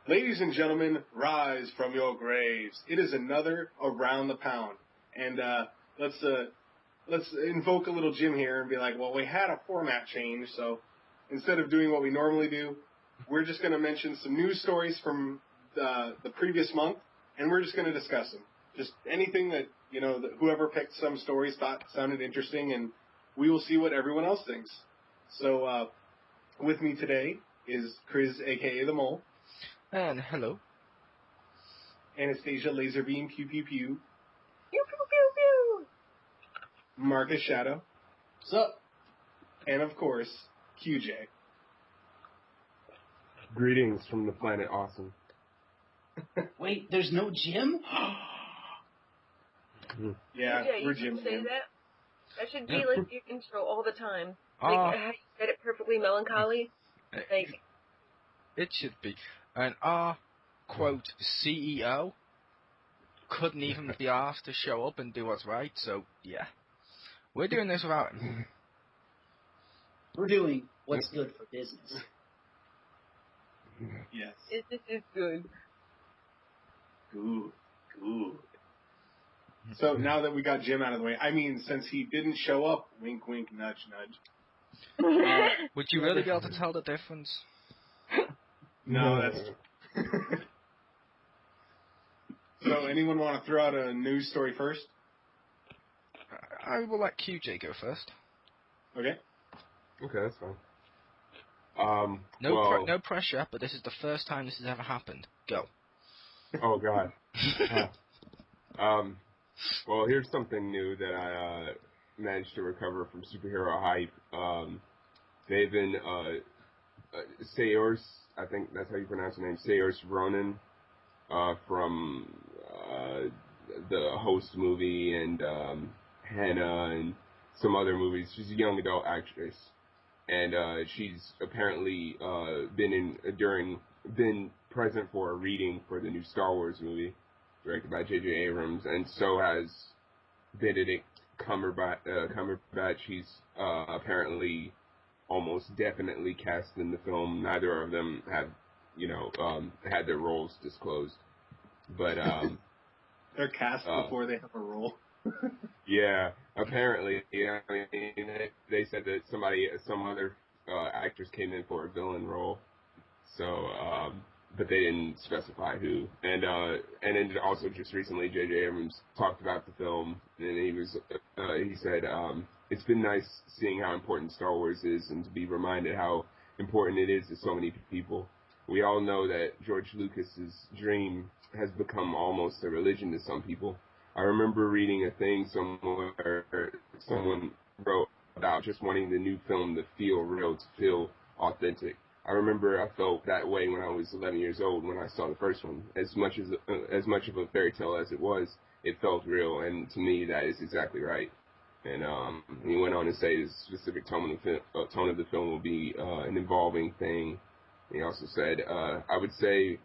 Ladies and gentlemen, rise from your graves. It is another Around the Pound. And let's invoke a little Jim here and be like, well, we had a format change, so instead of doing what we normally do, we're just going to mention some news stories from the previous month, and we're just going to discuss them. Just anything that, whoever picked some stories thought sounded interesting, and we will see what everyone else thinks. So with me today is Chriz, a.k.a. The Mole. And hello. Anastasia Laserbeam, pew pew pew. Pew pew pew pew. Marcus Shadow. What's up? And of course, KyuuJay. Greetings from the planet Awesome. Wait, there's no Jim? Yeah, we're Jim. Say that? That should be like your intro all the time. Ah. Like how you said it perfectly melancholy. Like it should be. And our quote CEO couldn't even be asked to show up and do what's right. So yeah, we're doing this without him. We're doing what's good for business. Yes. this is good. Good. So now that we got Jim out of the way, I mean, since he didn't show up, wink, wink, nudge, nudge. Would you really be able to tell the difference? No, that's... So, anyone want to throw out a news story first? I will let QJ go first. Okay. Okay, that's fine. No pressure, but this is the first time this has ever happened. Go. Oh, God. Well, here's something new that I managed to recover from Superhero Hype. They've been, Saoirse, I think that's how you pronounce her name, Saoirse Ronan, from the Host movie and Hannah and some other movies. She's a young adult actress, and she's apparently been present for a reading for the new Star Wars movie directed by J.J. Abrams, and so has Benedict Cumberbatch. He's apparently almost definitely cast in the film. Neither of them have, had their roles disclosed. But they're cast before they have a role. Yeah, apparently. Yeah, I mean, they said that some other actors came in for a villain role. So, but they didn't specify who. And then also just recently, J.J. Abrams talked about the film, and he said, it's been nice seeing how important Star Wars is and to be reminded how important it is to so many people. We all know that George Lucas's dream has become almost a religion to some people. I remember reading a thing somewhere, someone wrote about just wanting the new film to feel real, to feel authentic. I remember I felt that way when I was 11 years old when I saw the first one. As much of a fairy tale as it was, it felt real, and to me that is exactly right. And he went on to say the specific tone of the film will be an evolving thing. He also said, I would say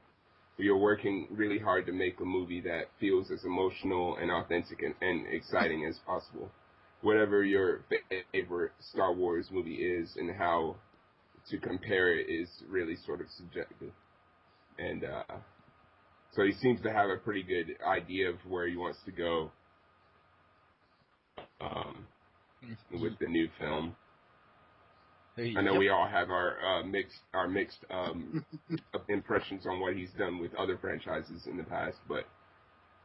we are working really hard to make a movie that feels as emotional and authentic and exciting as possible. Whatever your favorite Star Wars movie is and how to compare it is really sort of subjective. And so he seems to have a pretty good idea of where he wants to go with the new film. I know we all have our mixed impressions on what he's done with other franchises in the past, but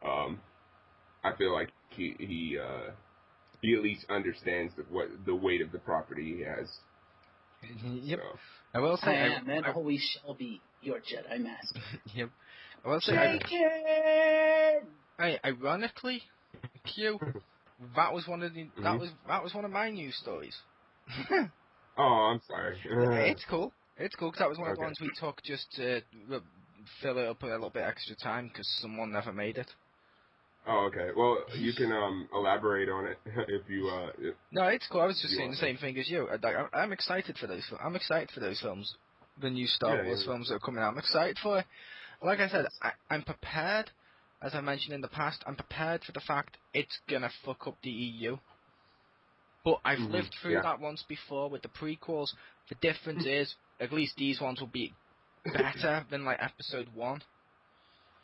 I feel like he at least understands the weight of the property he has. Yep. So. I will say, I am and always shall be your Jedi Master. Yep. I will say, ironically, Q, that was one of the that was one of my news stories. Oh, I'm sorry. It's cool. It's cool because that was one of the ones we took just to fill it up a little bit extra time because someone never made it. Oh, okay. Well, you can elaborate on it if you. No, it's cool. I was just saying the same thing as you. I'm excited for those. I'm excited for those films, the new Star Wars films that are coming out. I'm excited for it. Like I said, I'm prepared. As I mentioned in the past, I'm prepared for the fact it's gonna fuck up the EU. But I've lived through that once before with the prequels. The difference is, at least these ones will be better than like episode 1.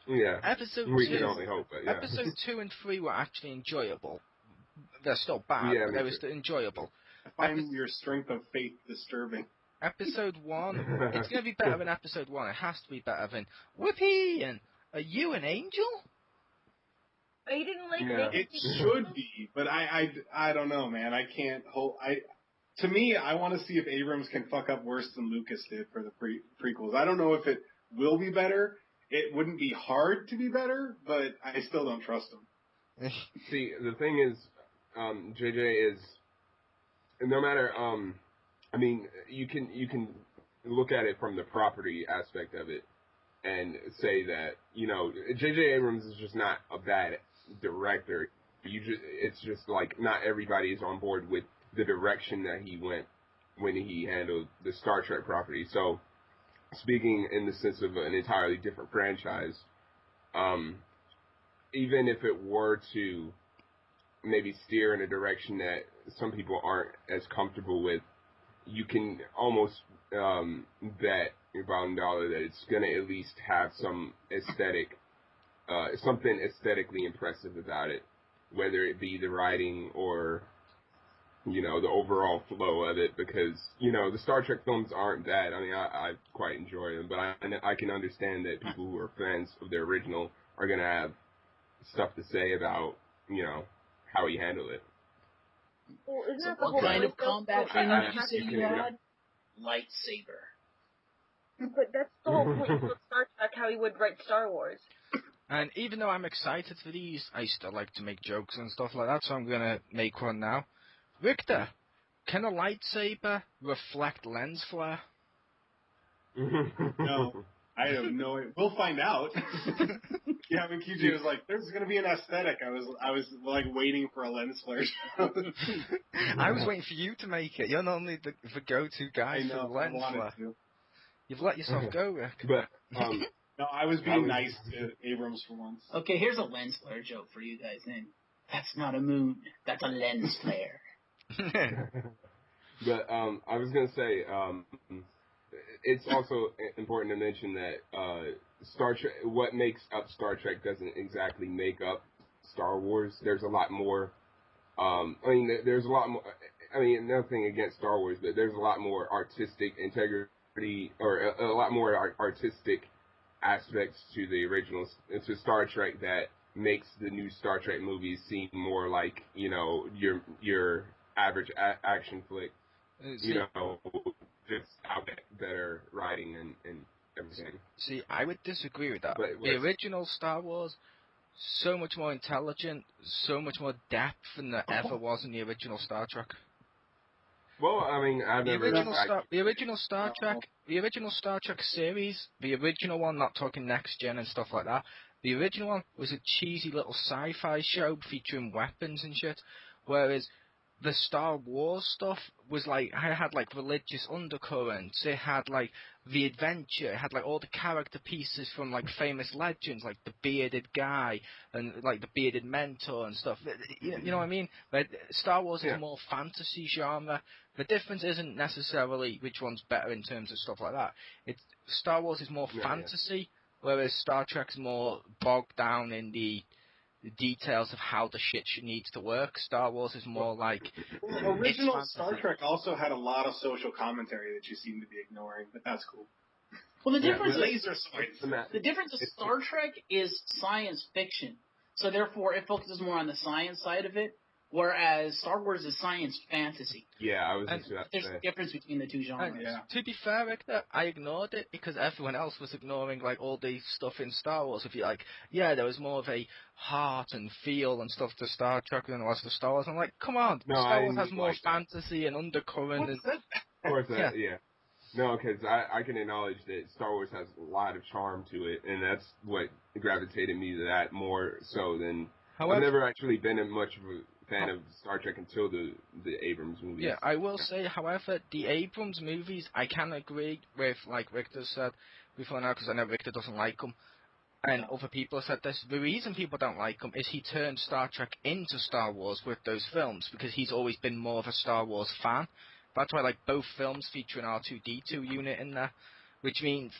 Yeah. Episode We 2, can only hope, but yeah. Episode 2 and 3 were actually enjoyable. They're still bad, Yeah, but me they were too. still enjoyable. I find your strength of faith disturbing. Episode 1, it's going to be better than episode 1. It has to be better than Whoopee and Are You an Angel? Oh, you didn't like Yeah. Naked It People? should be, but I don't know, man. I can't hold. To me, I want to see if Abrams can fuck up worse than Lucas did for the prequels. I don't know if it will be better. It wouldn't be hard to be better, but I still don't trust him. See, the thing is, JJ is, no matter, I mean, you can look at it from the property aspect of it and say that, you know, J.J. Abrams is just not a bad director. It's just like not everybody is on board with the direction that he went when he handled the Star Trek property. So, speaking in the sense of an entirely different franchise, even if it were to maybe steer in a direction that some people aren't as comfortable with, you can almost bet your bottom dollar that it's going to at least have some aesthetic, something aesthetically impressive about it, whether it be the writing or, you know, the overall flow of it, because, you know, the Star Trek films aren't bad. I mean, I quite enjoy them, but I can understand that people who are fans of the original are going to have stuff to say about, you know, how he handled it. Well, isn't So that the what whole kind point, of though? combat So training I did you have say to- you had? Lightsaber. But that's the whole point of Star Trek, how he would write Star Wars. And even though I'm excited for these, I still like to make jokes and stuff like that, so I'm going to make one now. Richter, can a lightsaber reflect lens flare? No, I have no idea. We'll find out. Yeah, when KyuuJay was like, "There's going to be an aesthetic," I was like waiting for a lens flare. I was waiting for you to make it. You're normally the go-to guy I for know. the lens I wanted flare. to. You've let yourself go, Rick. But, No, I was being nice to Abrams for once. Okay, here's a lens flare joke for you guys then. That's not a moon. That's a lens flare. but I was gonna say, it's also important to mention that Star Trek, what makes up Star Trek doesn't exactly make up Star Wars. There's a lot more. I mean, there's a lot more. I mean, nothing against Star Wars, but there's a lot more artistic integrity, or a lot more artistic aspects to the original, to Star Trek, that makes the new Star Trek movies seem more like, you know, your average action flick. You know, just out better writing and everything. See, I would disagree with that. But The original Star Wars, so much more intelligent, so much more depth than there ever was in the original Star Trek. Well, I mean, I've never. The original Star Trek series, the original one, not talking next gen and stuff like that. The original one was a cheesy little sci-fi show featuring weapons and shit, whereas the Star Wars stuff was like, it had like religious undercurrents, it had like the adventure, it had like all the character pieces from like famous legends, like the bearded guy and like the bearded mentor and stuff. You know what I mean? But Star Wars is a more fantasy genre. The difference isn't necessarily which one's better in terms of stuff like that. Star Wars is more fantasy, whereas Star Trek's more bogged down in the details of how the shit needs to work. Star Wars is more like... Original Star Trek also had a lot of social commentary that you seem to be ignoring, but that's cool. Well, the difference the difference of Star Trek is science fiction. So therefore, it focuses more on the science side of it, whereas Star Wars is science fantasy. Yeah, I was just about to There's say. a difference between the two genres. To be fair, Richter, I ignored it because everyone else was ignoring like all the stuff in Star Wars. If you're like, yeah, there was more of a heart and feel and stuff to Star Trek than there was to Star Wars. I'm like, come on, Star Wars has more fantasy and undercurrent. Of course, yeah. No, because I can acknowledge that Star Wars has a lot of charm to it, and that's what gravitated me to that more so than... I've never actually been much of a fan of Star Trek until the Abrams movies. Yeah, I will say, however, the Abrams movies, I can agree with, like Richter said before now, because I know Richter doesn't like them, and other people have said this. The reason people don't like them is he turned Star Trek into Star Wars with those films, because he's always been more of a Star Wars fan. That's why, like, both films feature an R2-D2 unit in there, which means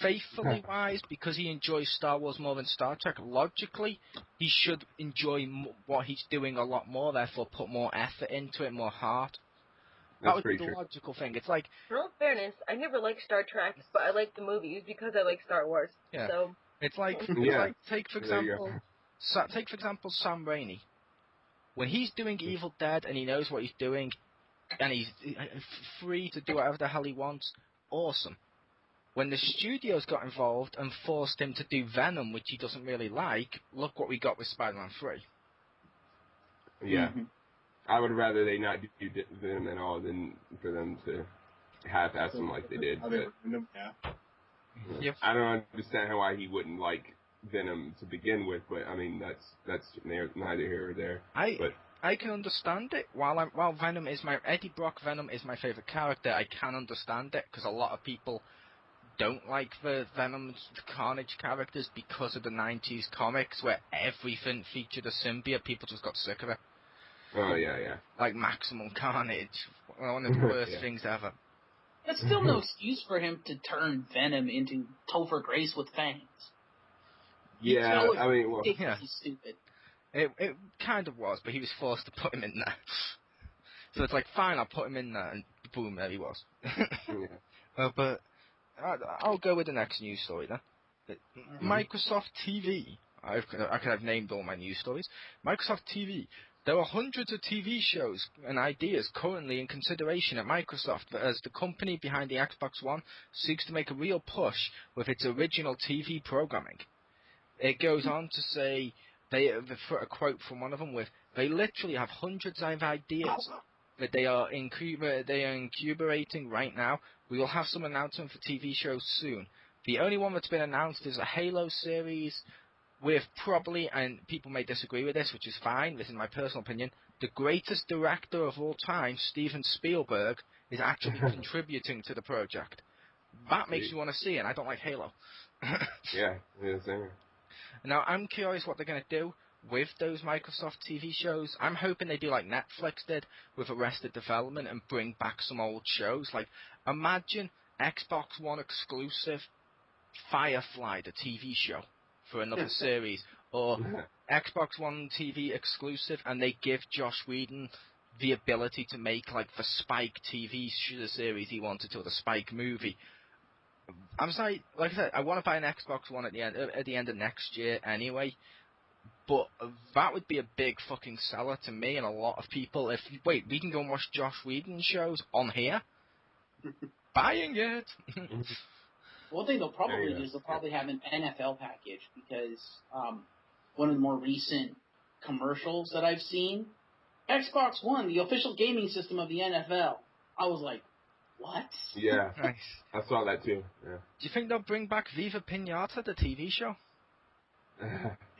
faithfully wise, because he enjoys Star Wars more than Star Trek, logically, he should enjoy what he's doing a lot more, therefore put more effort into it, more heart. That would be the logical thing. It's like... In all fairness, I never liked Star Trek, but I like the movies because I like Star Wars. Yeah. So... It's like, take for example Sam Raimi. When he's doing Evil Dead and he knows what he's doing, and he's free to do whatever the hell he wants, awesome. When the studios got involved and forced him to do Venom, which he doesn't really like, look what we got with Spider-Man 3. Yeah. Mm-hmm. I would rather they not do Venom at all than for them to half-ass him like they did. But, Yep. I don't understand why he wouldn't like Venom to begin with, but I mean that's neither here or there. I can understand it. While Venom is Eddie Brock Venom is my favorite character, I can understand it because a lot of people don't like the Venom's Carnage characters because of the 90s comics where everything featured a symbiote. People just got sick of it. Oh yeah. Like Maximum Carnage, one of the worst things ever. That's still no excuse for him to turn Venom into Topher Grace with fangs. Yeah, I mean, stupid. It kind of was, but he was forced to put him in there. So it's like, fine, I'll put him in there, and boom, there he was. But I'll go with the next news story then. Microsoft TV. I could have named all my news stories. Microsoft TV. There are hundreds of TV shows and ideas currently in consideration at Microsoft as the company behind the Xbox One seeks to make a real push with its original TV programming. It goes on to say, for a quote from one of them, they literally have hundreds of ideas that they are incubating right now. We will have some announcement for TV shows soon. The only one that's been announced is a Halo series with probably, and people may disagree with this, which is fine, this is my personal opinion, the greatest director of all time, Steven Spielberg, is actually contributing to the project. That makes you want to see it, and I don't like Halo. Yeah, same. Now, I'm curious what they're going to do with those Microsoft TV shows. I'm hoping they do like Netflix did with Arrested Development and bring back some old shows. Like, imagine Xbox One exclusive Firefly, the TV show, for another series, or Xbox One TV exclusive, and they give Joss Whedon the ability to make like the Spike TV series he wanted to, or the Spike movie. I'm sorry, like I said, I want to buy an Xbox One at the end of next year anyway, but that would be a big fucking seller to me and a lot of people. We can go and watch Joss Whedon shows on here? Buying it! One thing they'll probably do is they'll probably have an NFL package, because one of the more recent commercials that I've seen, Xbox One, the official gaming system of the NFL. I was like, what? Yeah, nice. I saw that too. Yeah. Do you think they'll bring back Viva Pinata, the TV show?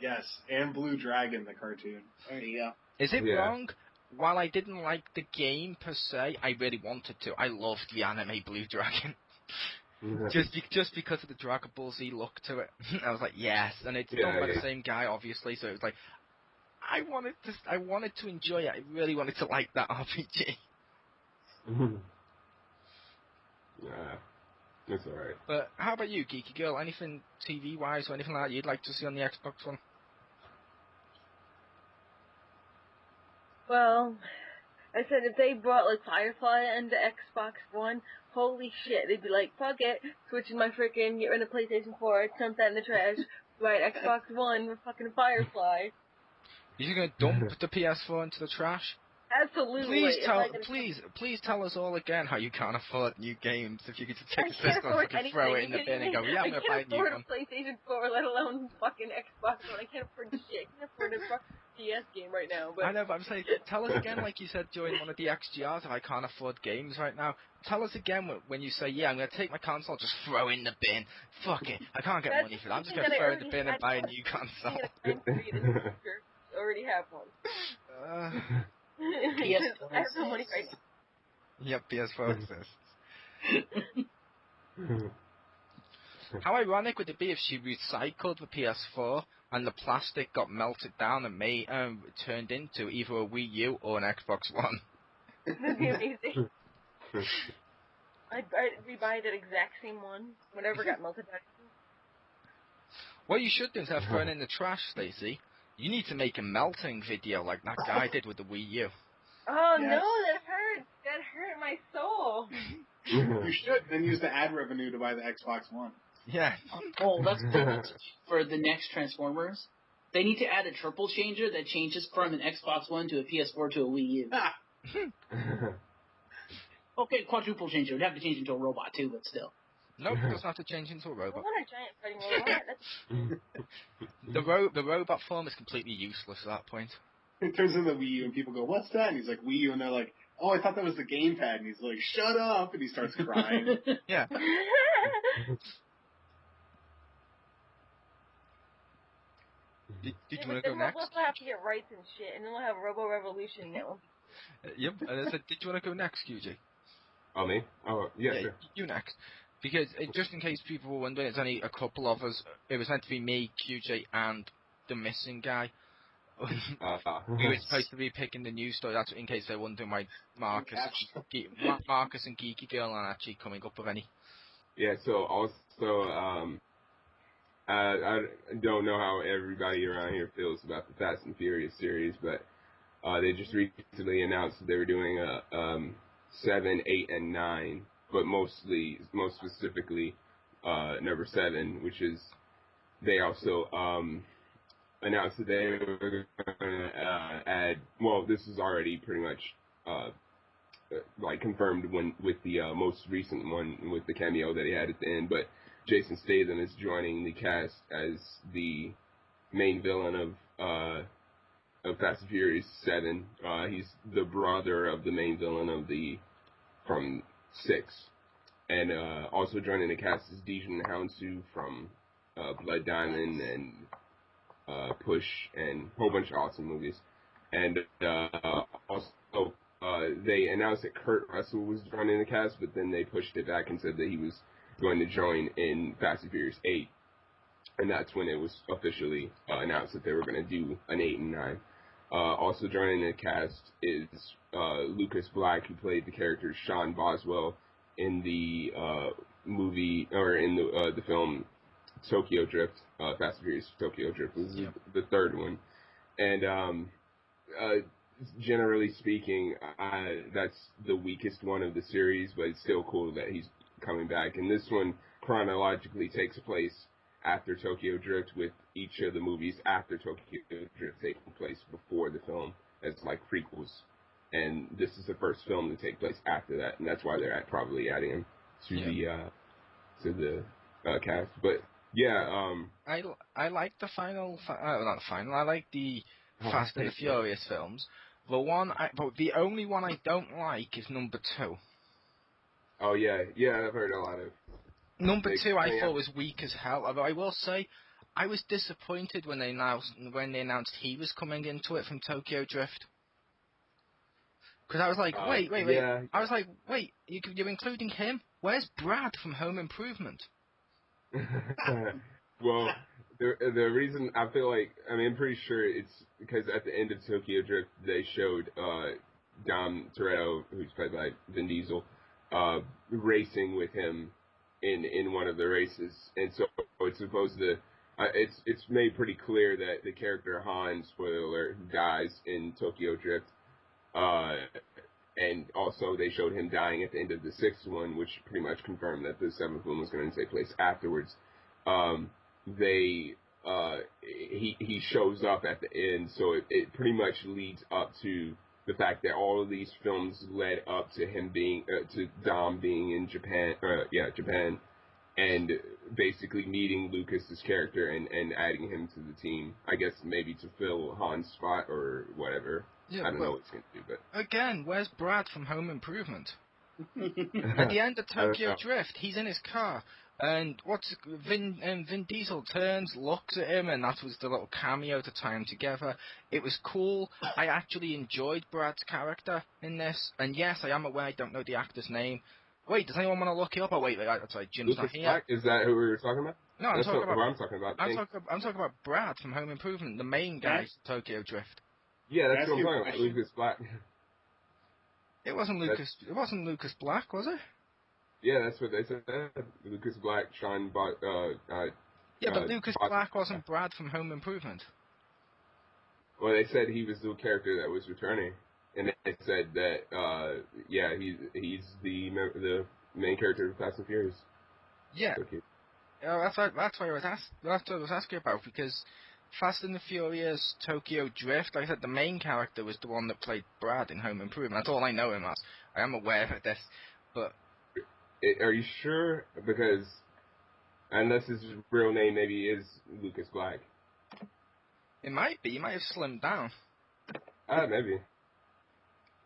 Yes, and Blue Dragon, the cartoon. There you go. Is it wrong? While I didn't like the game per se, I really wanted to. I loved the anime Blue Dragon. just because of the Dragon Ball Z look to it. I was like, yes, and it's done by the same guy, obviously, so it was like, I wanted to enjoy it. I really wanted to like that RPG. Yeah, that's alright. But how about you, GeekyGirl? Anything TV-wise or anything like that you'd like to see on the Xbox One? Well, I said if they brought like Firefly into Xbox One, holy shit, they'd be like, fuck it, switching my freaking, get rid of PlayStation 4, dump that in the trash, right, Xbox One, we're fucking Firefly. You're gonna dump the PS4 into the trash? Absolutely. Please tell us all again how you can't afford new games. If you could just take a system and throw it in the bin and go, yeah, I'm gonna buy a new one. I can't afford a PlayStation 4, let alone fucking Xbox One. I can't afford shit. I can't afford a PS game right now. But I know, but I'm saying, tell us again, like you said during one of the XGRs, if I can't afford games right now. Tell us again when you say, yeah, I'm gonna take my console, just throw in the bin. Fuck it, I can't get money for that. I'm just gonna throw it in the bin and buy a new console. I already have one. I have no money right now. Yep, PS4 exists. How ironic would it be if she recycled the PS4 and the plastic got melted down and turned into either a Wii U or an Xbox One? That'd be amazing. I'd rebuy that exact same one. Whatever got melted down. What you should do is have thrown in the trash, Stacey. You need to make a melting video like that guy did with the Wii U. Oh yes. No, that hurt. That hurt my soul. You should then use the ad revenue to buy the Xbox One. Yeah. Oh, that's for the next Transformers. They need to add a triple changer that changes from an Xbox One to a PS4 to a Wii U. Okay, quadruple changer. We'd have to change into a robot too, but still. Nope, it doesn't have to change into a robot. I want a giant fighting robot. The robot form is completely useless at that point. It turns into the Wii U and people go, "What's that?" And he's like, "Wii U," and they're like, "Oh, I thought that was the gamepad." And he's like, "Shut up!" And he starts crying. Yeah. Did you want to go next? We'll also have to get rights and shit, and then we'll have Robo Revolution. Yep. And I said, "Did you want to go next, KyuuJay?" Oh, me? Oh, yeah, sure. You next. Because, just in case people were wondering, it's only a couple of us. It was meant to be me, KyuuJay, and the missing guy. We were supposed to be picking the news story. That's in case they're wondering why Marcus and GeekyGirl aren't actually coming up with any. Yeah, so also, I don't know how everybody around here feels about the Fast and Furious series, but they just recently announced that they were doing a 7, 8, and 9, but most specifically number 7, which is they also announced that they were going to add. Well, this is already pretty much like confirmed with the most recent one with the cameo that he had at the end, but Jason Statham is joining the cast as the main villain of Fast and Furious 7. He's the brother of the main villain from 6. And also joining the cast is Dijon Hounsu from Blood Diamond and Push and a whole bunch of awesome movies. And also they announced that Kurt Russell was joining the cast, but then they pushed it back and said that he was going to join in Fast and Furious 8. And that's when it was officially announced that they were going to do an 8 and 9. Also joining the cast is Lucas Black, who played the character Sean Boswell in the movie, or in the film Tokyo Drift. Fast and Furious Tokyo Drift was the third one. And generally speaking, that's the weakest one of the series, but it's still cool that he's coming back. And this one chronologically takes place after Tokyo Drift, with each of the movies after Tokyo Drift taking place before the film as like prequels. And this is the first film to take place after that, and that's why they're probably adding him to the cast. But yeah, I like the final, not the final. I like the Fast and the Furious films. But the only one I don't like is number 2. Oh yeah, I've heard a lot of. Number 2 I thought was weak as hell. Although I will say, I was disappointed when they announced he was coming into it from Tokyo Drift. Because I was like, wait. Yeah. I was like, wait, you're including him? Where's Brad from Home Improvement? Well, the reason I feel like, I'm pretty sure it's because at the end of Tokyo Drift, they showed Dom Toretto, who's played by Vin Diesel, racing with him in one of the races, and so it's supposed to. It's made pretty clear that the character Han, spoiler alert, dies in Tokyo Drift, and also they showed him dying at the end of the 6th one, which pretty much confirmed that the 7th one was going to take place afterwards. He shows up at the end, so it pretty much leads up to the fact that all of these films led up to him being, to Dom being in Japan, and basically meeting Lucas's character and adding him to the team. I guess maybe to fill Han's spot or whatever. Yeah, I don't know what it's going to do, but again, where's Brad from Home Improvement? At the end of Tokyo Drift, he's in his car, and Vin Diesel turns, looks at him, and that was the little cameo to tie them together. It was cool. I actually enjoyed Brad's character in this, and yes, I am aware I don't know the actor's name. Wait, does anyone want to look it up? Oh wait, that's right, Jim's Lucas not here. Black? Is that who we were talking about? No, I'm talking about. I'm talking about Brad from Home Improvement, the main guy from Tokyo Drift. Yeah, that's what I'm talking about. Lucas Black. It wasn't Lucas. It wasn't Lucas Black, was it? Yeah, that's what they said. Lucas Black, Sean yeah, but Lucas Black wasn't Brad from Home Improvement. Well, they said he was the character that was returning, and they said that he's the main character of Fast and Furious. Yeah. Okay. That's what I was asking about, because Fast and the Furious Tokyo Drift, like I said, the main character was the one that played Brad in Home Improvement. That's all I know him as. I am aware of this, but... Are you sure? Because unless his real name maybe is Lucas Black. It might be. He might have slimmed down. Maybe.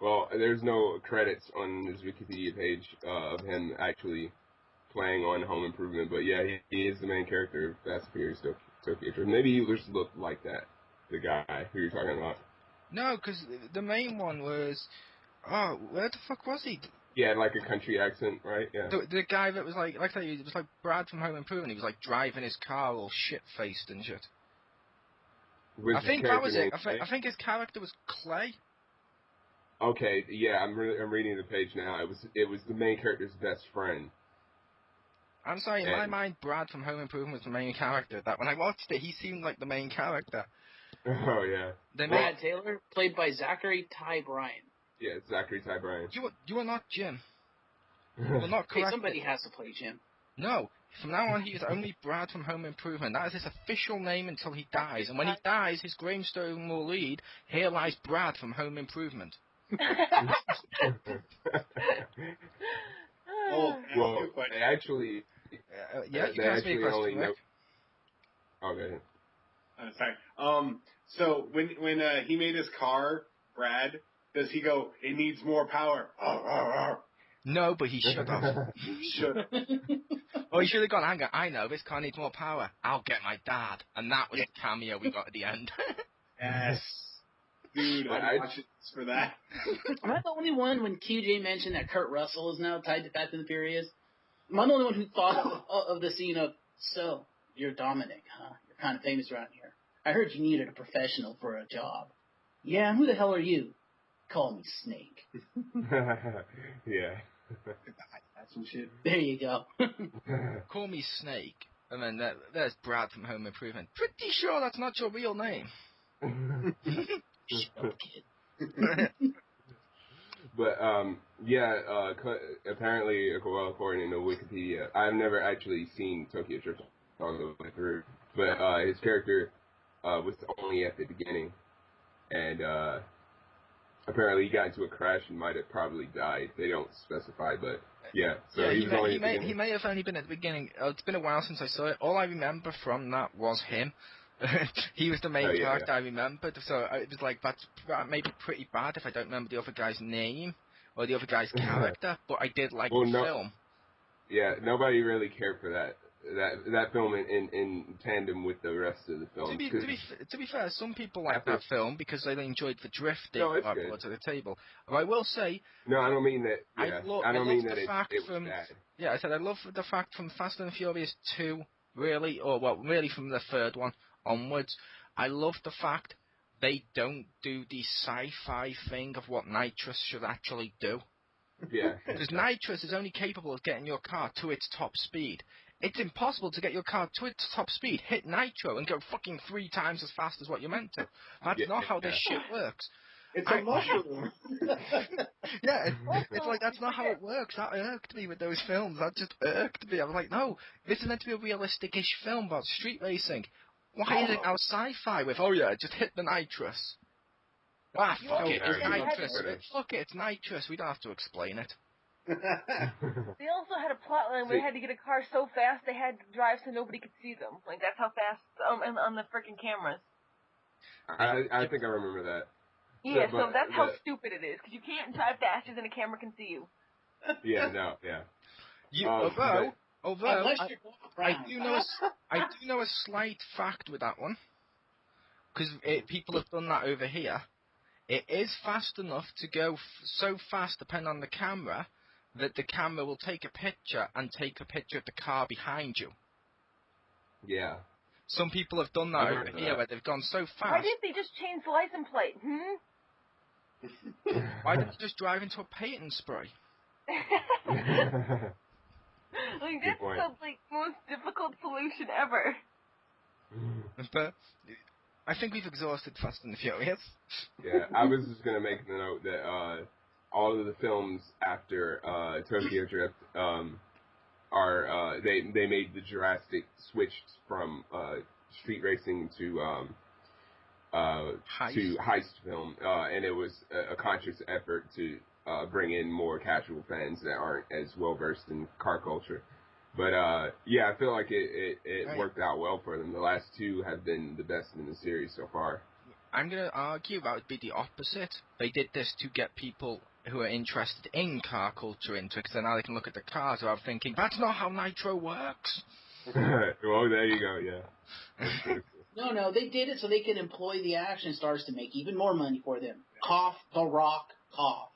Well, there's no credits on his Wikipedia page of him actually playing on Home Improvement, but yeah, he is the main character of Fast and Furious Tokyo Drift. Maybe he just looked like that, the guy who you're talking about. No, because the main one was... Oh, where the fuck was he? Yeah, like a country accent, right? Yeah. The guy that was like I said, it was like Brad from Home Improvement. He was like driving his car all shit-faced and shit. I think that was it. I think his character was Clay. Okay, yeah, I'm reading the page now. It was the main character's best friend. I'm sorry, in my mind, Brad from Home Improvement was the main character. That when I watched it, he seemed like the main character. Oh yeah. Brad Taylor, played by Zachary Ty Bryan. Yeah, Zachary Ty Bryan. You are not Jim. You are not correct. Hey, somebody has to play Jim. No. From now on, he is only Brad from Home Improvement. That is his official name until he dies. And when he dies, his gravestone will read, "Here lies Brad from Home Improvement." Well, actually... yeah, you can ask me a question, Rick. Okay. Sorry. So when he made his car, Brad, does he go, "It needs more power"? No, but he should have. Should have. Oh, he should have gone, hang on, I know, this car needs more power. I'll get my dad. And that was the cameo we got at the end. Yes. Dude, I'd watch it for that. Am I the only one when KyuuJay mentioned that Kurt Russell is now tied to Fast and the Furious? Am I the only one who thought of the scene of, "So, you're Dominic, huh? You're kind of famous around here. I heard you needed a professional for a job." "Yeah, who the hell are you?" "Call me Snake." Yeah. That's some shit. There you go. Call me Snake. And then there's Brad from Home Improvement. Pretty sure that's not your real name. Shut up, kid. But, apparently, well, according to Wikipedia, I've never actually seen Tokyo Drift all the way through, but his character was only at the beginning, and apparently he got into a crash and might have probably died. They don't specify, but yeah, so yeah, he was only at the beginning. He may have only been at the beginning. It's been a while since I saw it. All I remember from that was him. He was the main character I remembered, so it was like, that's maybe pretty bad if I don't remember the other guy's name or the other guy's character, but I did like the film. Yeah, nobody really cared for that film in tandem with the rest of the film. To be fair, some people like that film because they enjoyed the drifting to the table. But I will say... No, I don't mean that... Yeah, I don't mean that it was bad. Yeah, I said I love the fact from Fast and the Furious 2, really from the third one onwards, I love the fact they don't do the sci-fi thing of what nitrous should actually do. Yeah. Because nitrous is only capable of getting your car to its top speed. It's impossible to get your car to its top speed, hit nitro, and go fucking 3 times as fast as what you're meant to. That's not how this shit works. It's a mushroom. Yeah, it's like, that's not how it works. That irked me with those films. That just irked me. I was like, no, this is meant to be a realistic-ish film about street racing. Why is it now sci-fi with, oh yeah, just hit the nitrous? Ah, fuck it, it's nitrous. Fuck it, it's nitrous. We don't have to explain it. They also had a plot line where they had to get a car so fast they had to drive so nobody could see them. Like, that's how fast, on the freaking cameras. I think I remember that. Yeah, so that's how stupid it is, because you can't drive faster than a camera can see you. Yeah, no, yeah. Although I do know a slight fact with that one, because people have done that over here. It is fast enough to go so fast, depending on the camera, that the camera will take a picture and take a picture of the car behind you. Yeah. Some people have done that over here where they've gone so fast. Why didn't they just change the license plate? Why didn't they just drive into a paint and spray? Like, that's the, like, most difficult solution ever. But I think we've exhausted Fast and the Furious. Yeah, I was just gonna make the note that all of the films after Tokyo Drift are they made the drastic switch from street racing to heist film, and it was a conscious effort to bring in more casual fans that aren't as well versed in car culture. But yeah, I feel like it right. worked out well for them. The last two have been the best in the series so far. I'm going to argue that would be the opposite. They did this to get people who are interested in car culture into it, because now they can look at the cars without thinking, that's not how Nitro works. Well, there you go, yeah. No, they did it so they could employ the action stars to make even more money for them. Cough, The Rock, cough.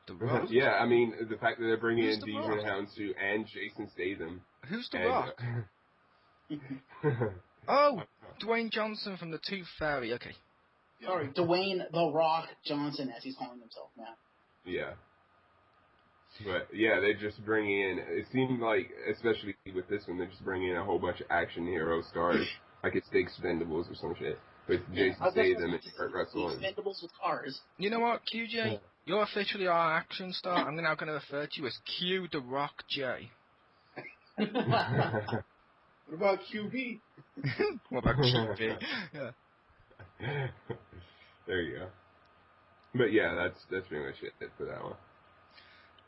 The Rock? Yeah, I mean, the fact that they're bringing in Dijon Houndsu and Jason Statham. Who's The Rock? Oh, Dwayne Johnson from the Tooth Fairy, okay. Sorry, Dwayne The Rock Johnson, as he's calling himself now. Yeah. But, yeah, they're just bringing in, it seemed like, especially with this one, they're just bringing in a whole bunch of action hero stars, like it's The Expendables or some shit, with Jason Statham and Kurt Russell. The Expendables with cars. You know what, QJ? You're officially our action star. I'm now going to refer to you as Q the Rock J. What about QB? What about QB? Yeah. There you go. But yeah, that's pretty much it for that one.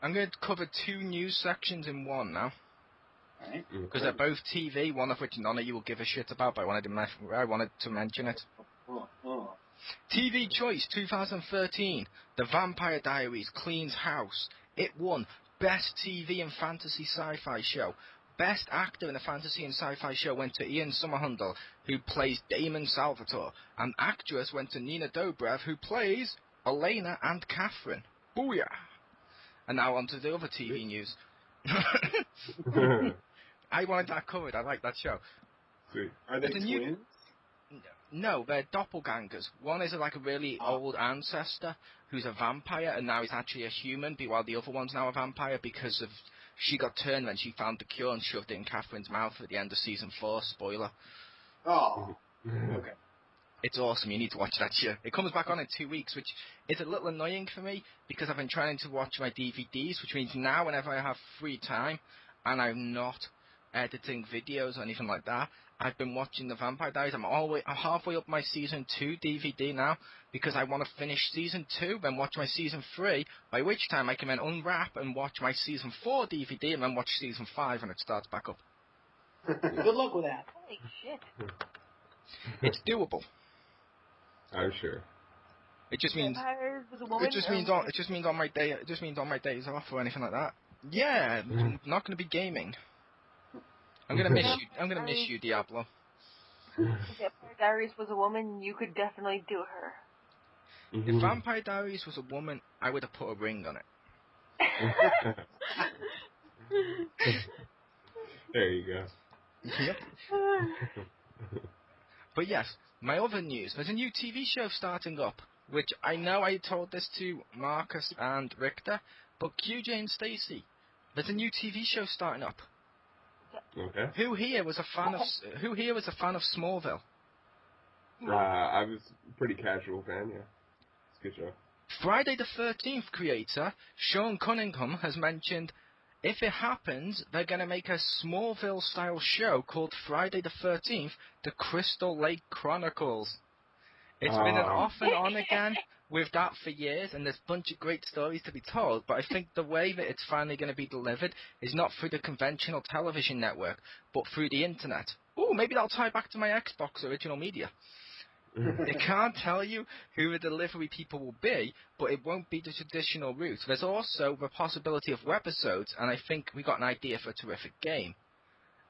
I'm going to cover two news sections in one now. Alright. Because they're both TV, one of which none of you will give a shit about, but I wanted to mention it. TV Choice 2013, The Vampire Diaries cleans house. It won Best TV and Fantasy Sci-Fi Show. Best Actor in a Fantasy and Sci-Fi Show went to Ian Somerhalder, who plays Damon Salvatore, and Actress went to Nina Dobrev, who plays Elena and Catherine. Booyah! And now on to the other TV news. I wanted that covered. I like that show. Sweet. Are they twins? No, they're doppelgangers. One is like a really old ancestor who's a vampire, and now he's actually a human, while the other one's now a vampire because of she got turned when she found the cure and shoved it in Catherine's mouth at the end of season 4. Spoiler. Oh. Okay. It's awesome. You need to watch that show. It comes back on in 2 weeks, which is a little annoying for me because I've been trying to watch my DVDs, which means now whenever I have free time and I'm not editing videos or anything like that, I've been watching The Vampire Diaries. I'm halfway up my season 2 DVD now because I want to finish season 2, then watch my season 3, by which time I can then unwrap and watch my season 4 DVD and then watch season 5 when it starts back up. Good luck with that. Holy shit. It's doable. I'm sure. It just means it just means on my days off or anything like that. Yeah, I'm not going to be gaming. I'm gonna miss you. I'm gonna miss you, Diablo. If Vampire Diaries was a woman, you could definitely do her. If Vampire Diaries was a woman, I would have put a ring on it. There you go. Yep. But yes, my other news. There's a new TV show starting up, which I know I told this to Marcus and Richter, but QJ and Stacy, there's a new TV show starting up. Okay. Who here was a fan of Smallville? I was a pretty casual fan, yeah. It's a good show. Friday the 13th creator, Sean Cunningham, has mentioned if it happens, they're going to make a Smallville-style show called Friday the 13th, The Crystal Lake Chronicles. It's been an off and on again with that for years, and there's a bunch of great stories to be told, but I think the way that it's finally going to be delivered is not through the conventional television network, but through the internet. Ooh, maybe that'll tie back to my Xbox original media. They can't tell you who the delivery people will be, but it won't be the traditional route. There's also the possibility of webisodes, and I think we got an idea for a terrific game.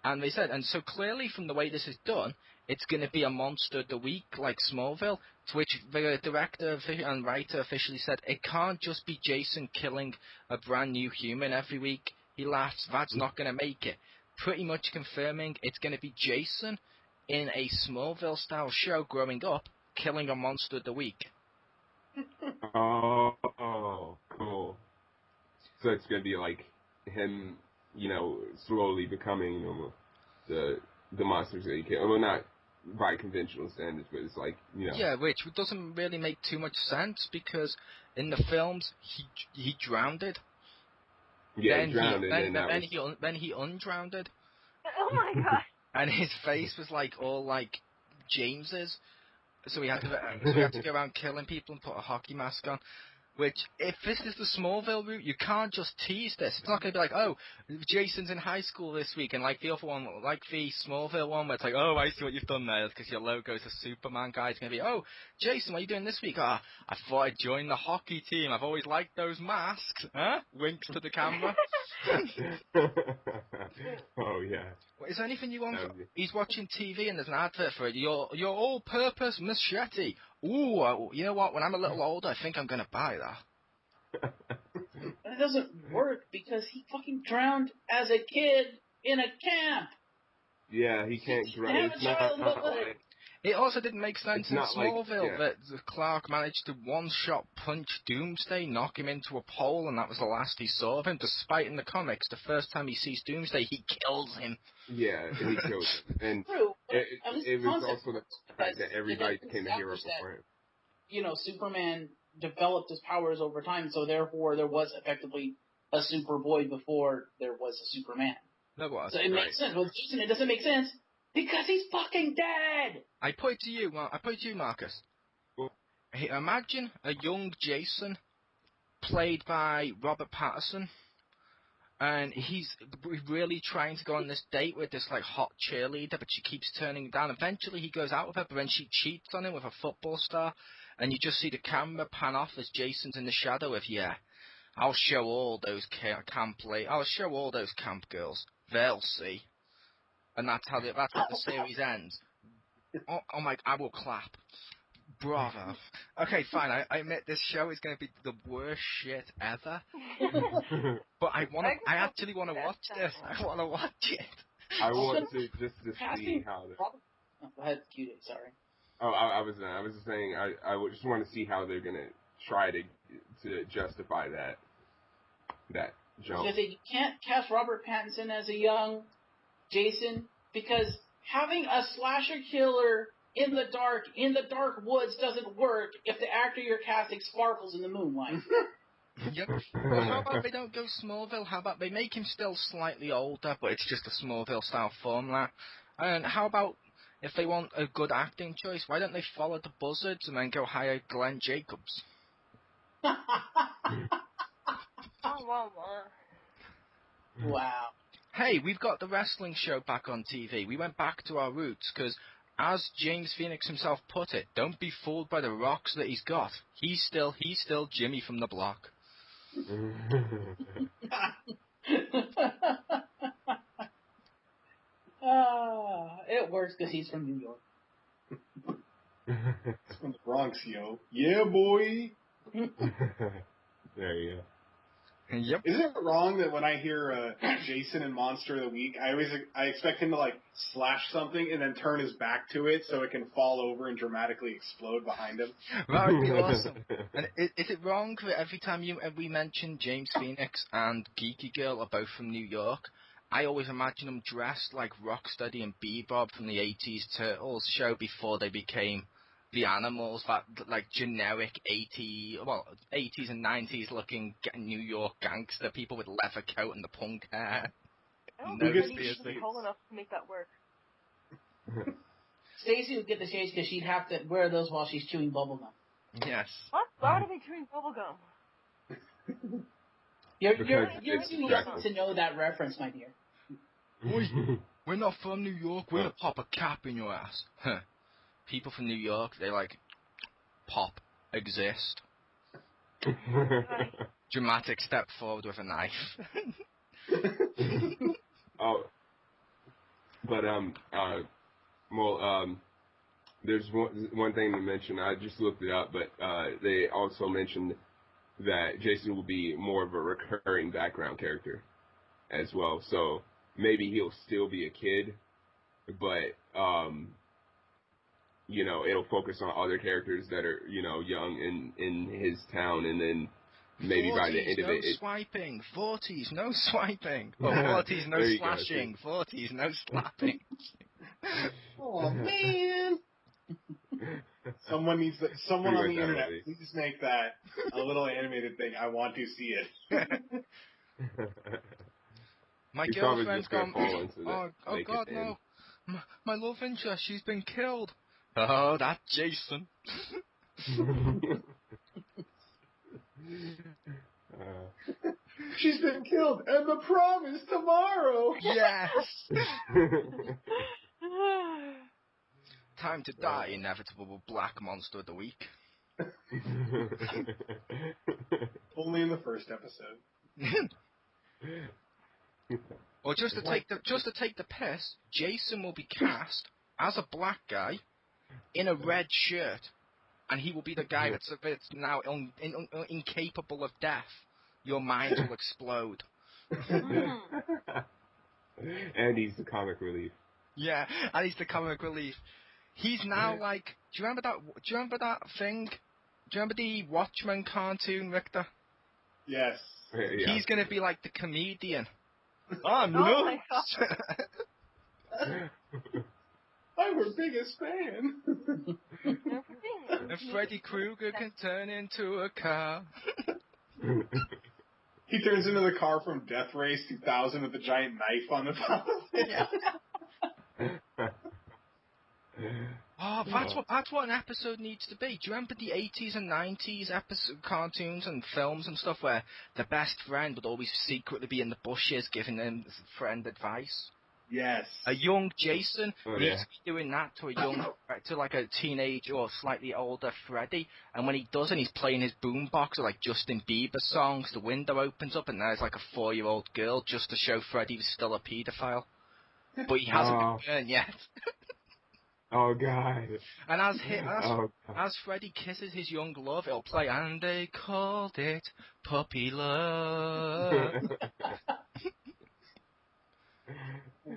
And they said, and so clearly from the way this is done, it's going to be a monster of the week like Smallville, to which the director and writer officially said it can't just be Jason killing a brand new human every week. He laughs, that's not going to make it. Pretty much confirming it's going to be Jason in a Smallville-style show growing up, killing a monster of the week. Oh, cool. So it's going to be like him slowly becoming the monsters that he killed. Well, not by conventional standards, but it's like, Yeah, which doesn't really make too much sense because in the films he drowned. Yeah, then he drowned, then he undrowned. Oh my god. And his face was like all like James's, so he had to go around killing people and put a hockey mask on. Which, if this is the Smallville route, you can't just tease this. It's not going to be like, oh, Jason's in high school this week, and like the other one, like the Smallville one, where it's like, oh, I see what you've done there, because your logo's a Superman guy. It's going to be, oh, Jason, what are you doing this week? I thought I'd join the hockey team. I've always liked those masks. Huh? Winks to the camera. Oh, yeah. Is there anything you want? He's watching TV and there's an advert for it. Your all-purpose machete. Ooh, you know what? When I'm a little older, I think I'm going to buy that. That doesn't work because he fucking drowned as a kid in a camp. Yeah, he can't drown. It also didn't make sense in Smallville that Clark managed to one-shot punch Doomsday, knock him into a pole, and that was the last he saw of him. Despite in the comics, the first time he sees Doomsday, he kills him. Yeah, he kills him. And true, it was also the fact that everybody became a hero before him. Superman developed his powers over time, so therefore there was effectively a Superboy before there was a Superman. That was. So it makes sense. With Jason, it doesn't make sense because he's fucking dead. I put it to you, Marcus. Hey, imagine a young Jason played by Robert Pattinson, and he's really trying to go on this date with this like hot cheerleader, but she keeps turning him down. Eventually he goes out with her, but then she cheats on him with a football star, and you just see the camera pan off as Jason's in the shadow of, I'll show all those camp girls. They'll see. And that's how the series ends. Oh my, I will clap. Bravo. Okay, fine. I admit this show is going to be the worst shit ever. But I actually want to watch this. I want to watch it. I want to just to see how this. Go ahead, KyuuJay. Sorry. Oh, I was just saying. I would just want to see how they're going to try to justify that jump. Because you can't cast Robert Pattinson as a young Jason because having a slasher killer in the dark woods doesn't work if the actor you're casting sparkles in the moonlight. Yep. Well, how about they don't go Smallville? How about they make him still slightly older, but it's just a Smallville-style formula? And how about if they want a good acting choice, why don't they follow the Buzzards and then go hire Glenn Jacobs? Wow. Hey, we've got the wrestling show back on TV. We went back to our roots, because as James Phoenix himself put it, don't be fooled by the rocks that he's got. He's still Jimmy from the block. It works because he's from New York. He's from the Bronx, yo. Yeah, boy. There you go. Yep. Isn't it wrong that when I hear Jason and Monster of the Week, I expect him to like slash something and then turn his back to it so it can fall over and dramatically explode behind him? That would be awesome. And is it wrong that every time we mention James Phoenix and GeekyGirl are both from New York, I always imagine them dressed like Rocksteady and Bebop from the 80s Turtles show before they became the Animals, that like generic 80s and 90s looking New York gangster people with leather coat and the punk hair. I don't think Stacey would be tall enough to make that work. Stacey would get the shades because she'd have to wear those while she's chewing bubblegum. Yes. What? Why are they chewing bubblegum? You're too young to know that reference, my dear. We're not from New York. We're gonna pop a cap in your ass. Huh. People from New York, they like pop exist. Dramatic step forward with a knife. Oh, but there's one thing to mention. I just looked it up, but they also mentioned that Jason will be more of a recurring background character as well. So maybe he'll still be a kid, but it'll focus on other characters that are, young in his town, and then maybe by the end of it... 40s, no swiping. Or 40s, no slashing. 40s, no slapping. Oh, man. Someone on the internet, please make that a little animated thing. I want to see it. My girlfriend's gone. Oh God, no! My love interest, she's been killed. Oh, that Jason. She's been killed, and the prom is tomorrow. Yes. Time to die, inevitable black monster of the week. Only in the first episode. Or just to take the piss, Jason will be cast as a black guy in a red shirt, and he will be the guy that's now incapable of death. Your mind will explode. And he's the comic relief. Yeah, and he's the comic relief. He's now like, do you remember that thing? Do you remember the Watchmen cartoon, Richter? Yes. Yeah. He's gonna be like the comedian. I'm nuts. I'm her biggest fan. And Freddy Krueger can turn into a car. He turns into the car from Death Race 2000 with the giant knife on the top of it. Yeah. Oh, that's what an episode needs to be. Do you remember the 80s and 90s cartoons and films and stuff where the best friend would always secretly be in the bushes giving them friend advice? Yes. A young Jason needs to be doing that to like a teenage or slightly older Freddy, and when he does and he's playing his boombox or like Justin Bieber songs, the window opens up and there's like a 4-year-old girl just to show Freddy was still a paedophile. But he hasn't been burned yet. Oh, God. And as Freddy kisses his young love, it'll play, and they called it puppy love.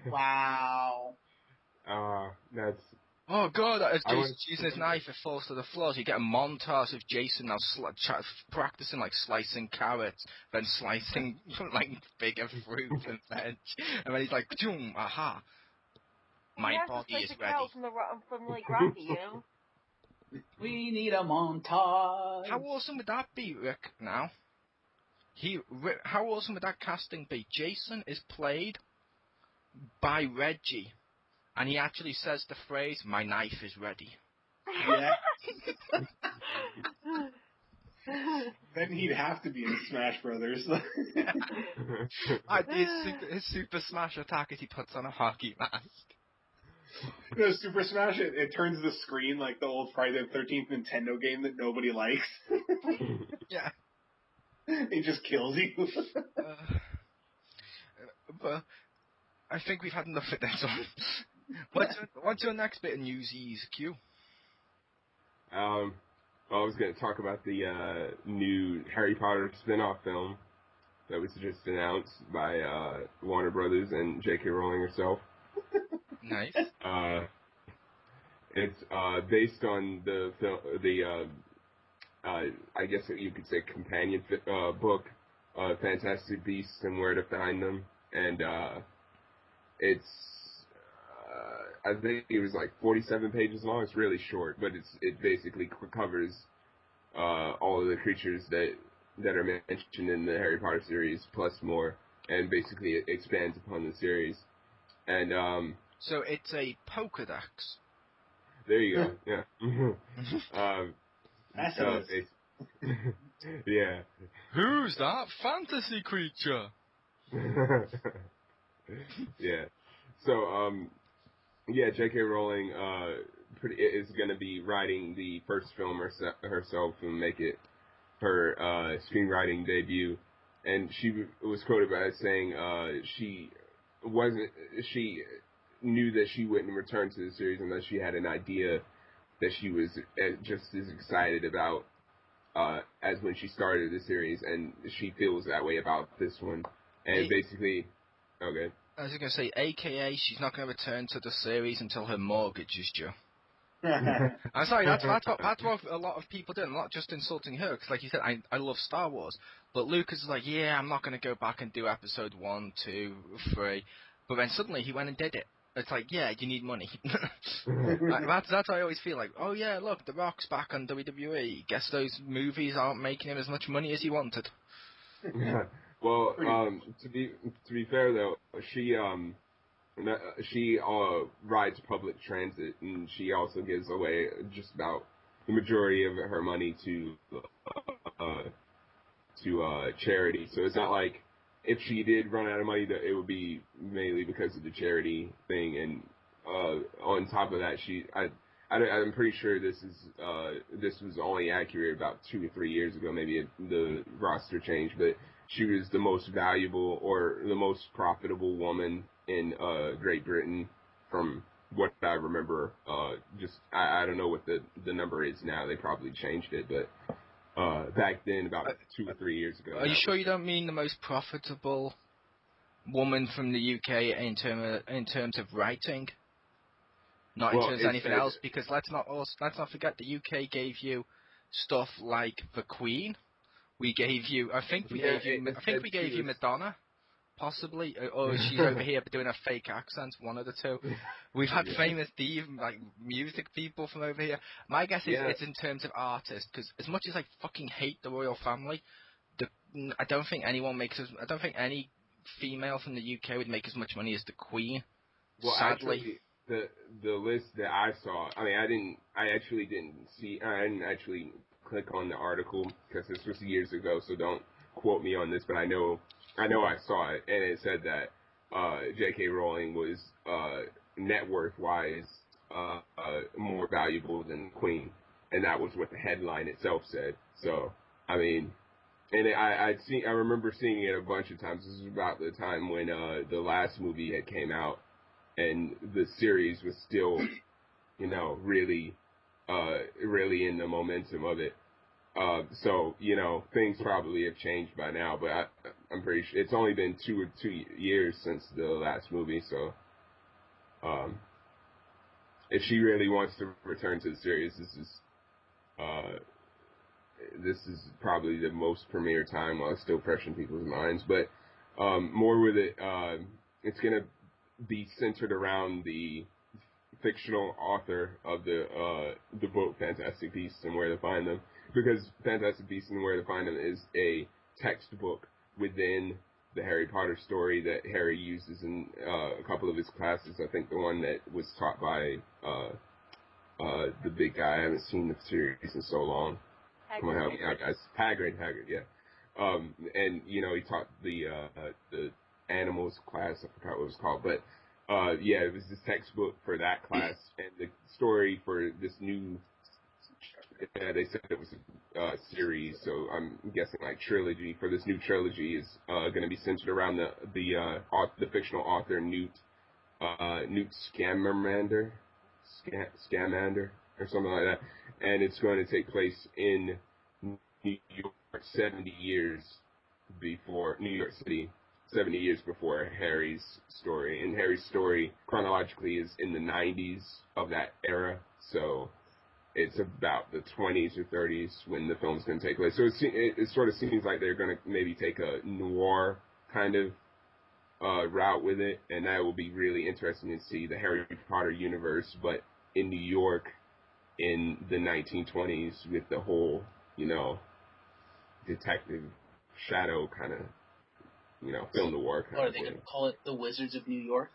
Wow. That's... Oh, God, as Jason's using his knife, it falls to the floor, so you get a montage of Jason now practicing, like, slicing carrots, then slicing, like, bigger fruit and veg, and then he's like, boom, aha. My body is ready. From like Rocky, you know? We need a montage. How awesome would that be, Rick, now? How awesome would that casting be? Jason is played by Reggie, and he actually says the phrase, my knife is ready. Yeah. Then he'd have to be in Smash Brothers. His Super Smash attack is he puts on a hockey mask. No, Super Smash, it turns the screen like the old Friday the 13th Nintendo game that nobody likes. Yeah. It just kills you. But I think we've had enough of this one. What's your next bit of newsies, Q? I was going to talk about the new Harry Potter spin-off film that was just announced by Warner Brothers and J.K. Rowling herself. Nice. It's based on I guess you could say companion book, Fantastic Beasts and Where to Find Them, and it's I think it was like 47 pages long. It's really short, but it basically covers all of the creatures that are mentioned in the Harry Potter series plus more, and basically it expands upon the series. And so it's a Pokedex. There you go. Yeah. Yeah. Who's that fantasy creature? Yeah. So J.K. Rowling is going to be writing the first film herself and make it her screenwriting debut. And she was quoted by saying she knew that she wouldn't return to the series unless she had an idea that she was just as excited about as when she started the series, and she feels that way about this one. And basically, okay. I was going to say, AKA, she's not going to return to the series until her mortgage is due. I'm sorry, that's what a lot of people do, and not just insulting her, because like you said, I love Star Wars, but Lucas is like, yeah, I'm not going to go back and do episode 1, 2, 3, but then suddenly he went and did it. It's like, yeah, you need money. That's what I always feel like, oh yeah, look, The Rock's back on WWE. Guess those movies aren't making him as much money as he wanted. Well, to be fair though, she rides public transit, and she also gives away just about the majority of her money to charity. So it's not like if she did run out of money, that it would be mainly because of the charity thing. And on top of that, I'm pretty sure this was only accurate about 2 or 3 years ago. Maybe the roster changed, but she was the most valuable or the most profitable woman in Great Britain from what I remember. I don't know what the number is now. They probably changed it, but back then, about 2 or 3 years ago. Are you sure you don't mean the most profitable woman from the UK in terms of writing? Not in terms of anything else, because let's not forget the UK gave you stuff like the Queen. We gave you, I think we gave you Madonna, possibly, or she's over here doing a fake accent, one of the two. We've had famous music people from over here. My guess is it's in terms of artists, because as much as I fucking hate the royal family, I don't think any female from the UK would make as much money as the Queen. Well, sadly. Actually, the list that I saw, I mean, I didn't actually click on the article because this was years ago, so don't quote me on this, but I know I saw it, and it said that J.K. Rowling was net worth wise more valuable than the Queen, and that was what the headline itself said. So I mean, and I remember seeing it a bunch of times. This was about the time when the last movie had came out, and the series was still, really in the momentum of it. So, things probably have changed by now, but I'm pretty sure it's only been 2 years since the last movie. So, if she really wants to return to the series, this is probably the most premiere time while it's still fresh in people's minds. But, more with it, it's going to be centered around the fictional author of the book Fantastic Beasts and Where to Find Them, because Fantastic Beasts and Where to Find Them is a textbook within the Harry Potter story that Harry uses in a couple of his classes. I think the one that was taught by the big guy. I haven't seen the series in so long. Come on, help me out, guys. Hagrid, yeah. And he taught the animals class. I forgot what it was called, but it was this textbook for that class, and the story for this new. They said it was a series, so I'm guessing like trilogy. For this new trilogy is going to be centered around the fictional author Newt Scamander or something like that, and it's going to take place in New York 70 years before New York City. 70 years before Harry's story, and Harry's story chronologically is in the 90s of that era, so it's about the 20s or 30s when the film's going to take place. So it sort of seems like they're going to maybe take a noir kind of route with it, and that will be really interesting to see the Harry Potter universe, but in New York in the 1920s with the whole, detective shadow kind of, film noir kind of. Or are they going to call it The Wizards of New York?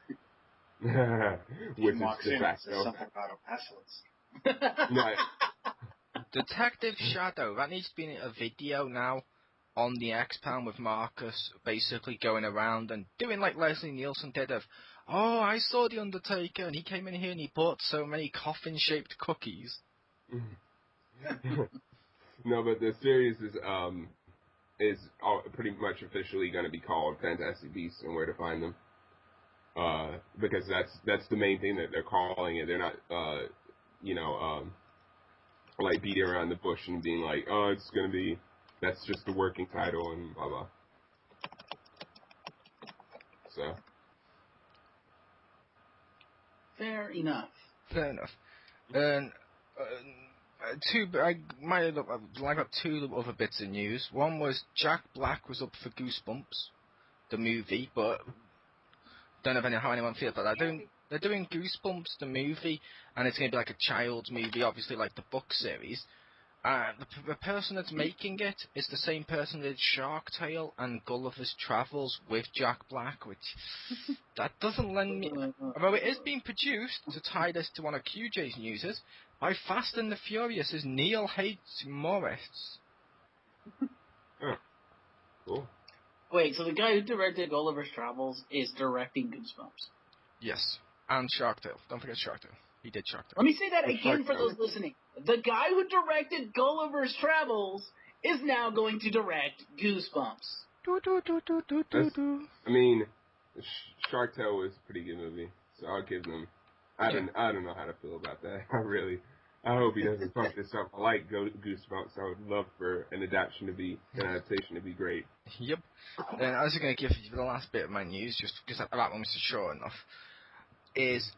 Wizards de facto. Something about a pestilence. No. Detective Shadow, that needs to be in a video now on the XPound with Marcus basically going around and doing like Leslie Nielsen did of, oh, I saw The Undertaker and he came in here and he bought so many coffin-shaped cookies. No, but the series is pretty much officially going to be called Fantastic Beasts and Where to Find Them. Because that's the main thing that they're calling it. They're not, like beating around the bush and being like, oh, it's going to be, that's just the working title and blah, blah. So. Fair enough. And I got two other bits of news. One was Jack Black was up for Goosebumps, the movie, but don't know how anyone feels about that. They're doing Goosebumps, the movie, and it's going to be like a child's movie, obviously like the book series. The person that's making it is the same person that did Shark Tale and Gulliver's Travels with Jack Black, which that doesn't lend me. Although it is being produced, to tie this to one of KyuuJay's newses, by Fast and the Furious's Neil H. Morris. Oh, cool. Wait, so the guy who directed Gulliver's Travels is directing Goosebumps? Yes, and Shark Tale. Don't forget Shark Tale. He did Shark Tale. Let me say that again for those listening. The guy who directed Gulliver's Travels is now going to direct Goosebumps. I mean, Shark Tale was a pretty good movie, so I'll give them. I don't know how to feel about that. I hope he doesn't fuck this up. I like Goosebumps. I would love for an adaptation to be great. Yep. And I was going to give you the last bit of my news, just because that one was short enough, is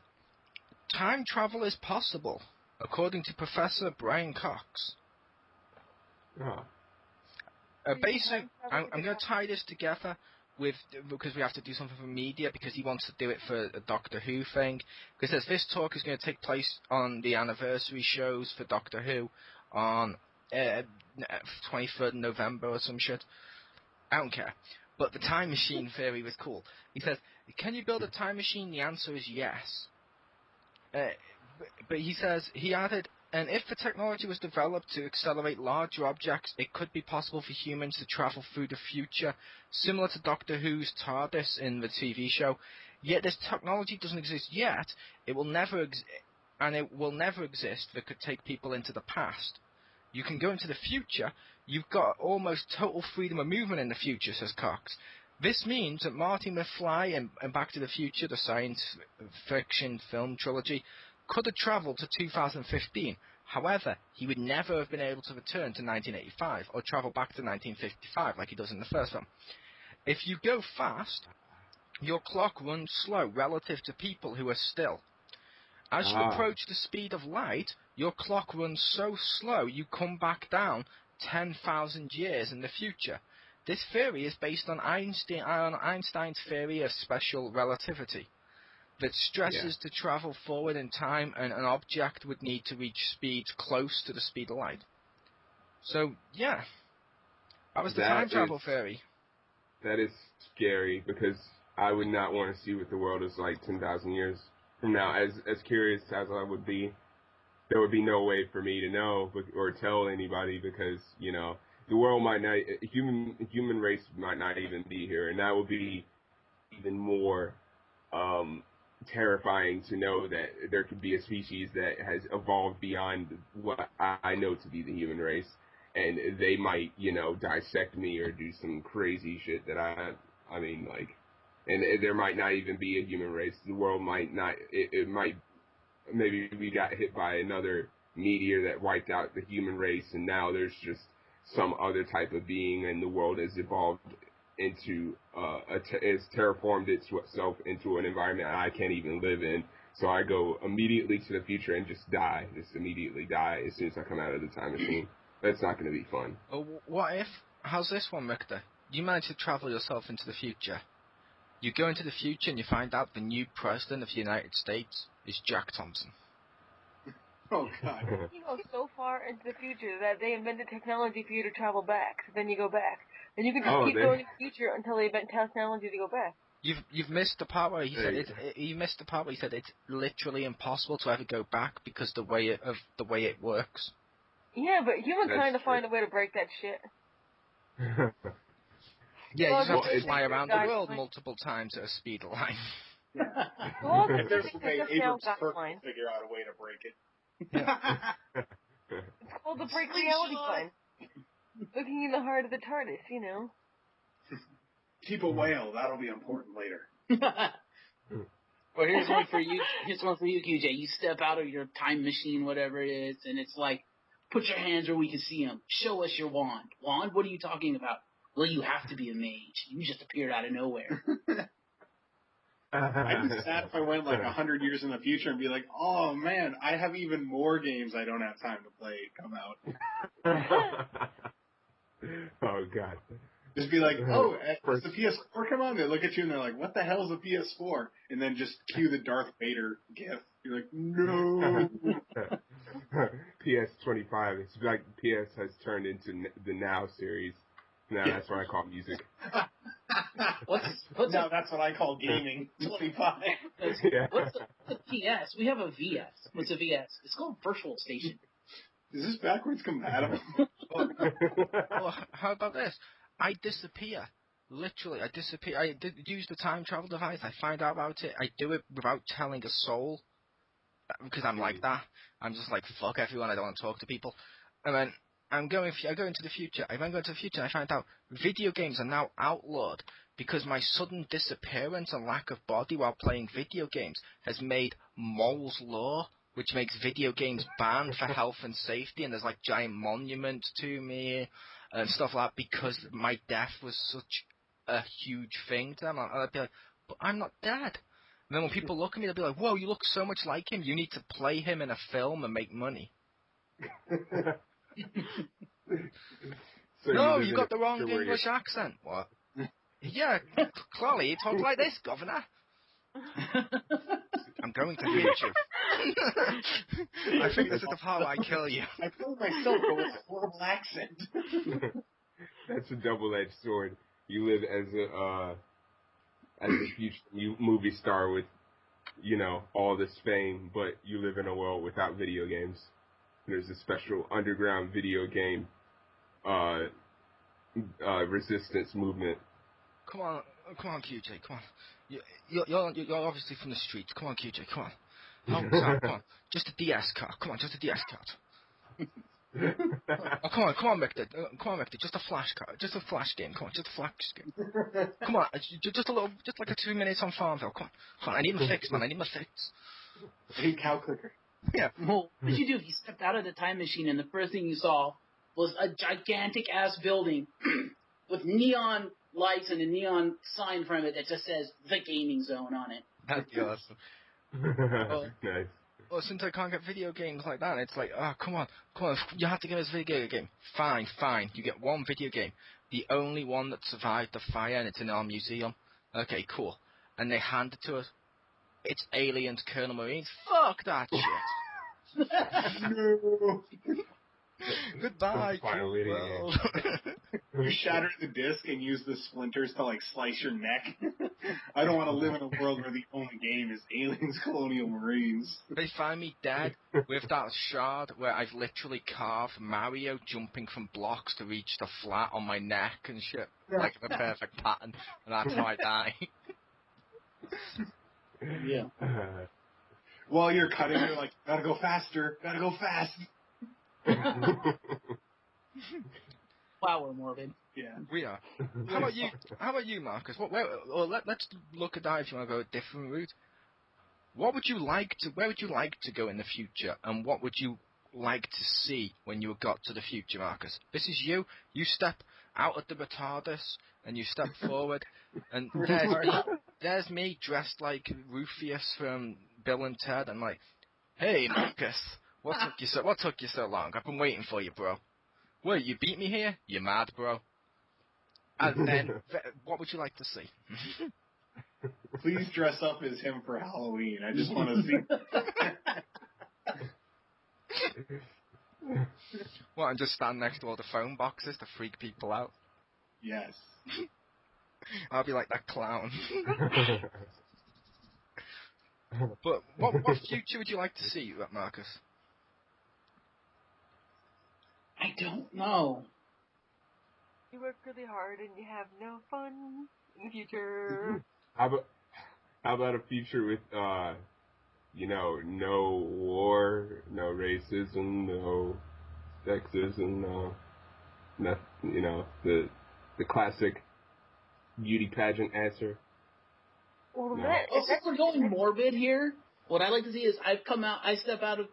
time travel is possible, according to Professor Brian Cox. Oh. I'm going to tie this together because we have to do something for media, because he wants to do it for a Doctor Who thing. Because this talk is going to take place on the anniversary shows for Doctor Who on 23rd November or some shit. I don't care. But the time machine theory was cool. He says, can you build a time machine? The answer is yes. But he says, he added, and if the technology was developed to accelerate larger objects, it could be possible for humans to travel through the future, similar to Doctor Who's TARDIS in the TV show. Yet this technology doesn't exist yet. It will never exist that could take people into the past. You can go into the future. You've got almost total freedom of movement in the future, says Cox. This means that Marty McFly and Back to the Future, the science fiction film trilogy, could have travelled to 2015. However, he would never have been able to return to 1985 or travel back to 1955 like he does in the first film. If you go fast, your clock runs slow relative to people who are still. As you approach the speed of light, your clock runs so slow you come back down 10,000 years in the future. This theory is based on Einstein's theory of special relativity, that stresses to travel forward in time, and an object would need to reach speeds close to the speed of light. So, yeah. That was the time travel theory. That is scary, because I would not want to see what the world is like 10,000 years from now. As curious as I would be, there would be no way for me to know or tell anybody, because, you know, the world might not, human race might not even be here, and that would be even more terrifying to know that there could be a species that has evolved beyond what I know to be the human race, and they might, you know, dissect me or do some crazy shit that I mean, like, and there might not even be a human race. The world might not, it might, maybe we got hit by another meteor that wiped out the human race, and now there's just some other type of being, and the world has evolved into it's terraformed itself into an environment I can't even live in. So I go immediately to the future and just immediately die as soon as I come out of the time machine. That's not going to be fun. What if? How's this one, Richter? You manage to travel yourself into the future. You go into the future and you find out the new president of the United States is Jack Thompson. Oh, God. You go so far into the future that they invented technology for you to travel back. So then you go back. And you can just keep going in the future until they invent technology to go back. You've missed the part where he said it's literally impossible to ever go back because the way it works. Yeah, but humankind will find a way to break that shit. Yeah, you just have to fly around the world multiple times at a speed of light. Well, there's a way, Abrams will figure out a way to break it. Yeah. It's called the break reality line. Looking in the heart of the TARDIS, you know. Keep a whale. That'll be important later. Well, here's one for you. Here's one for you, KyuuJay. You step out of your time machine, whatever it is, and it's like, put your hands where we can see them. Show us your wand. Wand? What are you talking about? Well, you have to be a mage. You just appeared out of nowhere. I'd be sad if I went like 100 years in the future and be like, oh man, I have even more games I don't have time to play come out. Oh god. Just be like, oh, does the PS4 come on? They look at you and they're like, what the hell is a PS4? And then just cue the Darth Vader gif. You're like, no. PS25. It's like PS has turned into the Now series. Now that's what I call music. That's what I call gaming. 25. What's the PS? We have a VS. What's a VS? It's called Virtual Station. Is this backwards compatible? Well, how about this? I disappear. Literally, I disappear. I use the time travel device. I find out about it. I do it without telling a soul. Because I'm like that. I'm just like, fuck everyone. I don't want to talk to people. And then I go into the future. I then go into the future and I find out video games are now outlawed because my sudden disappearance and lack of body while playing video games has made Mole's Law, which makes video games banned for health and safety, and there's like giant monuments to me and stuff like that because my death was such a huge thing to them. I'd be like, but I'm not dead. And then when people look at me, they'll be like, whoa, you look so much like him. You need to play him in a film and make money. So no, you got the wrong English accent. What? Yeah, clearly, you talk like this, Governor. I'm going to hit you. I think this is the part where I kill you. I killed myself with a horrible accent. That's a double-edged sword. You live as a future movie star with, all this fame, but you live in a world without video games. There's a special underground video game resistance movement. Come on, KyuuJay, come on. You're obviously from the streets. Come on, KyuuJay, come on. Help us out, come on. Just a DS card. Come on, just a DS card. Oh, come on, Richter. Just a flash card. Just a flash game. Come on, just a flash game. Come on, just like a 2 minutes on Farmville. Come on. I need my fix, man. I need my fix. I need cow clicker. Yeah. Well, what did you do if you stepped out of the time machine and the first thing you saw was a gigantic-ass building with neon lights and a neon sign from it that just says The Gaming Zone on it? That'd be awesome. Nice. Well, since I can't get video games like that, it's like, oh, come on, you have to give us a video game. Fine, you get one video game. The only one that survived the fire, and it's in our museum. Okay, cool. And they hand it to us. It's Aliens, Colonel Marines. Fuck that shit. No. Goodbye, Finally, world. You shatter the disc and use the splinters to like slice your neck. I don't want to live in a world where the only game is Aliens, Colonial Marines. They find me dead with that shard where I've literally carved Mario jumping from blocks to reach the flat on my neck and shit, like the perfect pattern, and that's how I die. Yeah. While you're cutting, you're like, gotta go faster, gotta go fast. Wow, we're morbid. Yeah, we are. How about you, Marcus? Let's look at that if you want to go a different route. Where would you like to go in the future, and what would you like to see when you got to the future, Marcus? This is you. You step out of the retardus, and you step forward, and there's me dressed like Rufus from Bill and Ted, and like, hey, Marcus. What took you so long? I've been waiting for you, bro. What, you beat me here? You mad, bro? And then, what would you like to see? Please dress up as him for Halloween. I just want to see. What, and just stand next to all the phone boxes to freak people out? Yes. I'll be like that clown. But what future would you like to see, Marcus? I don't know. You work really hard and you have no fun in the future. How about a future with no war, no racism, no sexism, the classic beauty pageant answer. Well, No. If we're going morbid here, what I like to see is I step out of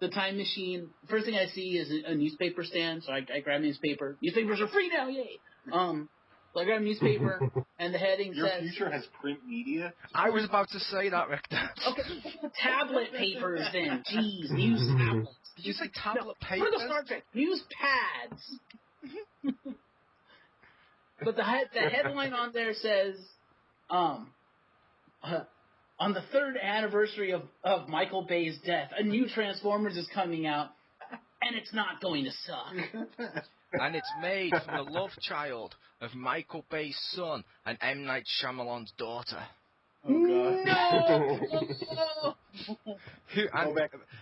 the time machine. First thing I see is a newspaper stand, so I grab a newspaper. Newspapers are free now, yay! So I got a newspaper, and the heading Your says... Your future has print media? I was about to say that, Richter. Okay, tablet papers then. Jeez, news tablets. Did you say tablet papers? For the Star Trek, news pads. But the headline on there says, on the 3rd anniversary of Michael Bay's death, a new Transformers is coming out, and it's not going to suck. And it's made from the love child of Michael Bay's son and M. Night Shyamalan's daughter. Oh, God. No!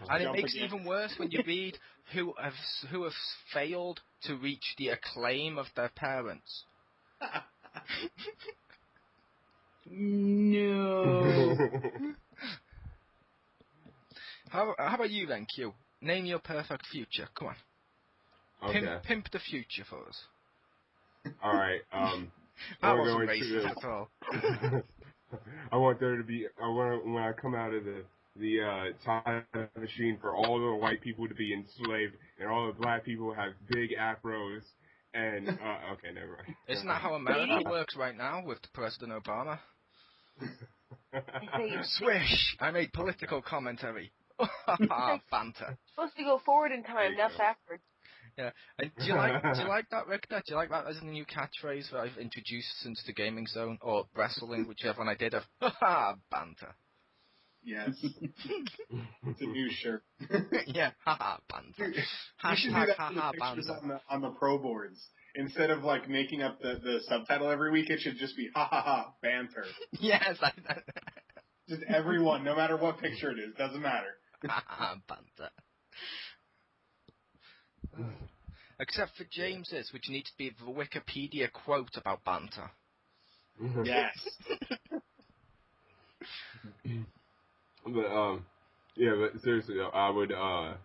And it makes it even worse when you read who have failed to reach the acclaim of their parents. No. How about you then, Q? Name your perfect future. Come on. Okay. Pimp the future for us. All right. That wasn't racist at all. I want there to be. When I come out of the time machine, for all the white people to be enslaved and all the black people have big afros. And okay, never mind. Isn't that how America works right now with President Obama? Swish! I made political commentary. Banter. Supposed to go forward in time, not backwards. Yeah. And do you like that, Richter? Do you like that as a new catchphrase that I've introduced since the Gaming Zone or wrestling, whichever one I did of banter? Yes. It's a new shirt. Yeah, banter. You should do that in the pictures banter. on the pro boards. Instead of like making up the subtitle every week, it should just be banter. Yes, Just everyone, no matter what picture it is, doesn't matter. Banter. Except for James's, which needs to be the Wikipedia quote about banter. Yes. But yeah, but seriously though, I would I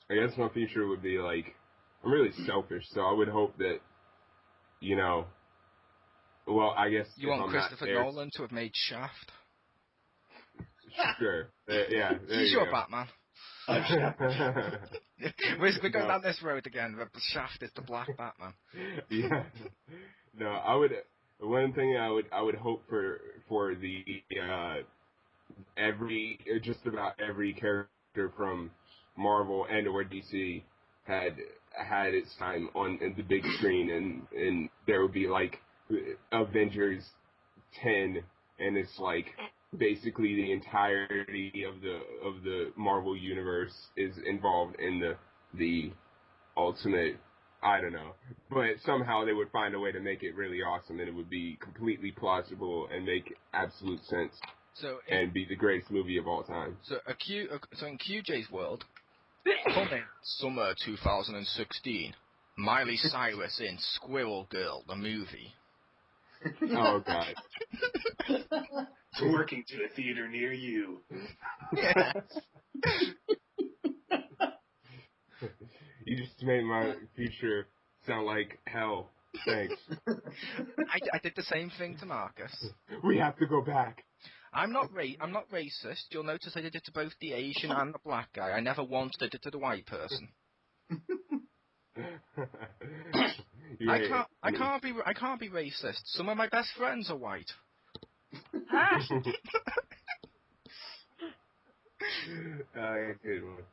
guess my future would be like, I'm really selfish, so I would hope that, you know, well, I guess you want Christopher Nolan to have made Shaft? Sure. Yeah. He's your Batman. We're going down this road again. The Shaft is the black Batman. Yeah. No, I would. One thing I would hope for the just about every character from Marvel and or DC had its time on the big screen, and there would be like Avengers 10, and it's like basically the entirety of the Marvel universe is involved in the ultimate. I don't know, but somehow they would find a way to make it really awesome, and it would be completely plausible and make absolute sense. And be the greatest movie of all time. So in KyuuJay's world, coming summer 2016, Miley Cyrus in Squirrel Girl, the movie. Oh, God. Working to a theater near you. Yeah. You just made my future sound like hell. Thanks. I did the same thing to Marcus. We have to go back. I'm not racist. You'll notice I did it to both the Asian and the black guy. I never once did it to the white person. I can't be racist. Some of my best friends are white. Good one.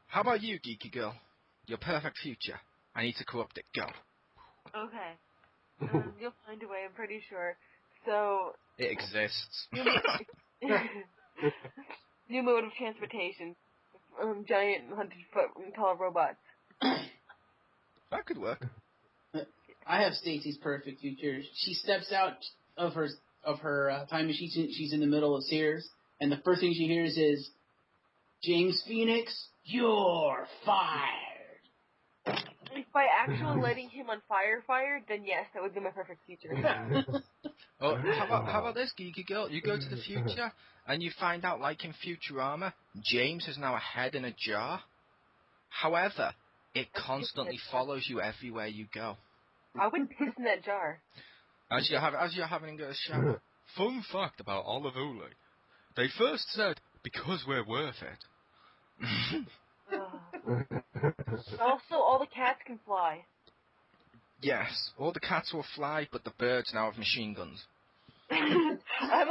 How about you, GeekyGirl? Your perfect future. I need to corrupt it. Go. Okay. You'll find a way, I'm pretty sure. So... It exists. New mode of transportation. Giant 100-foot tall robots. That could work. I have Stacy's perfect future. She steps out of her time machine. She's in the middle of Sears, and the first thing she hears is, "James Phoenix, you're fired." If by actually lighting him on fire, then yes, that would be my perfect future. How about this, GeekyGirl? You go to the future, and you find out, like in Futurama, James is now a head in a jar. However, it constantly follows you everywhere you go. I would piss in that jar. As you're having a shower. Fun fact about Olive Ooley. They first said, because we're worth it. Also, all the cats can fly. Yes, all the cats will fly, but the birds now have machine guns. I'm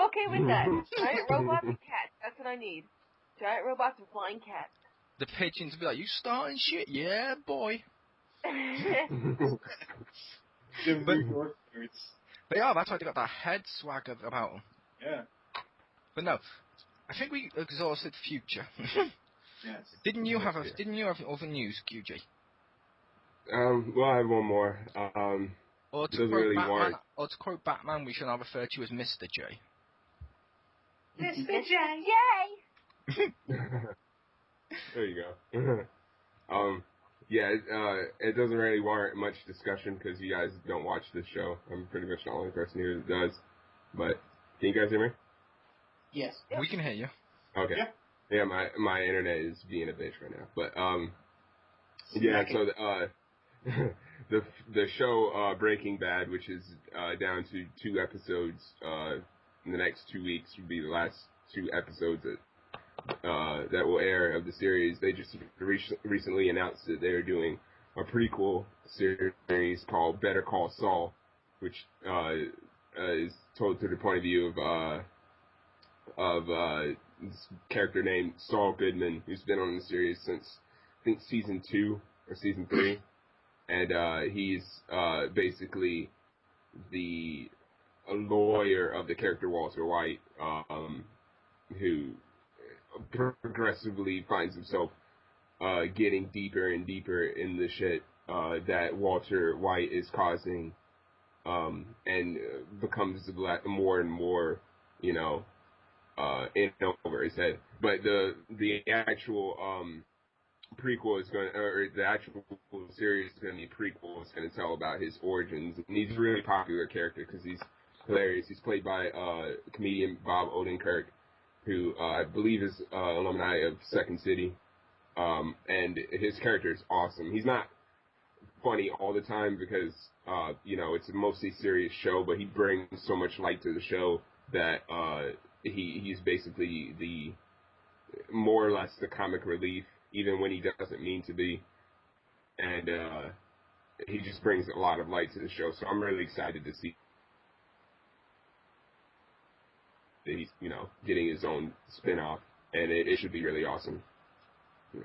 okay with that. Giant robots and cats. That's what I need. Giant robots and flying cats. The pigeons will be like, you starting shit? Yeah, boy. But yeah, that's why they got that head swag about them. Yeah. But no, I think we exhausted future. Yes. Didn't you have other news, KyuuJay? Well, I have one more. Or to quote Batman, we shall now refer to you as Mr. J. Mr. J, yay! There you go. Yeah, it doesn't really warrant much discussion because you guys don't watch this show. I'm pretty much the only person here that does. But can you guys hear me? Yes. Yep. We can hear you. Okay. Yeah, my internet is being a bitch right now. But yeah. So the show Breaking Bad, which is down to 2 episodes in the next 2 weeks, will be the last 2 episodes that will air of the series. They just recently announced that they're doing a prequel series called Better Call Saul, which is told through the point of view of this character named Saul Goodman, who's been on the series since I think season 2 or season 3, and he's basically the lawyer of the character Walter White, who progressively finds himself getting deeper and deeper in the shit that Walter White is causing, and becomes more and more, in over his head. But the actual prequel is going, or the actual series is going to be a prequel. It's going to tell about his origins, and he's a really popular character because he's hilarious. He's played by comedian Bob Odenkirk, who I believe is alumni of Second City, and his character is awesome. He's not funny all the time because it's a mostly serious show, but he brings so much light to the show that he's basically the more or less the comic relief, even when he doesn't mean to be, and he just brings a lot of light to the show. So I'm really excited to see that he's, getting his own spin-off, and it should be really awesome. Yeah.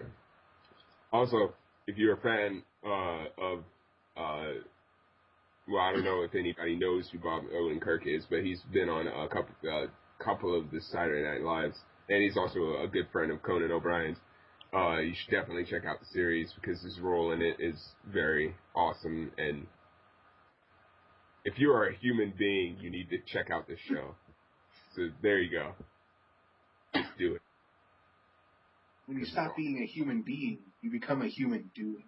Also, if you're a fan of, well, I don't know if anybody knows who Bob Odenkirk is, but he's been on a couple of the Saturday Night Lives, and he's also a good friend of Conan O'Brien's. You should definitely check out the series because his role in it is very awesome, and if you are a human being, you need to check out this show. So there you go. Just do it. When you stop being a human being, you become a human doing.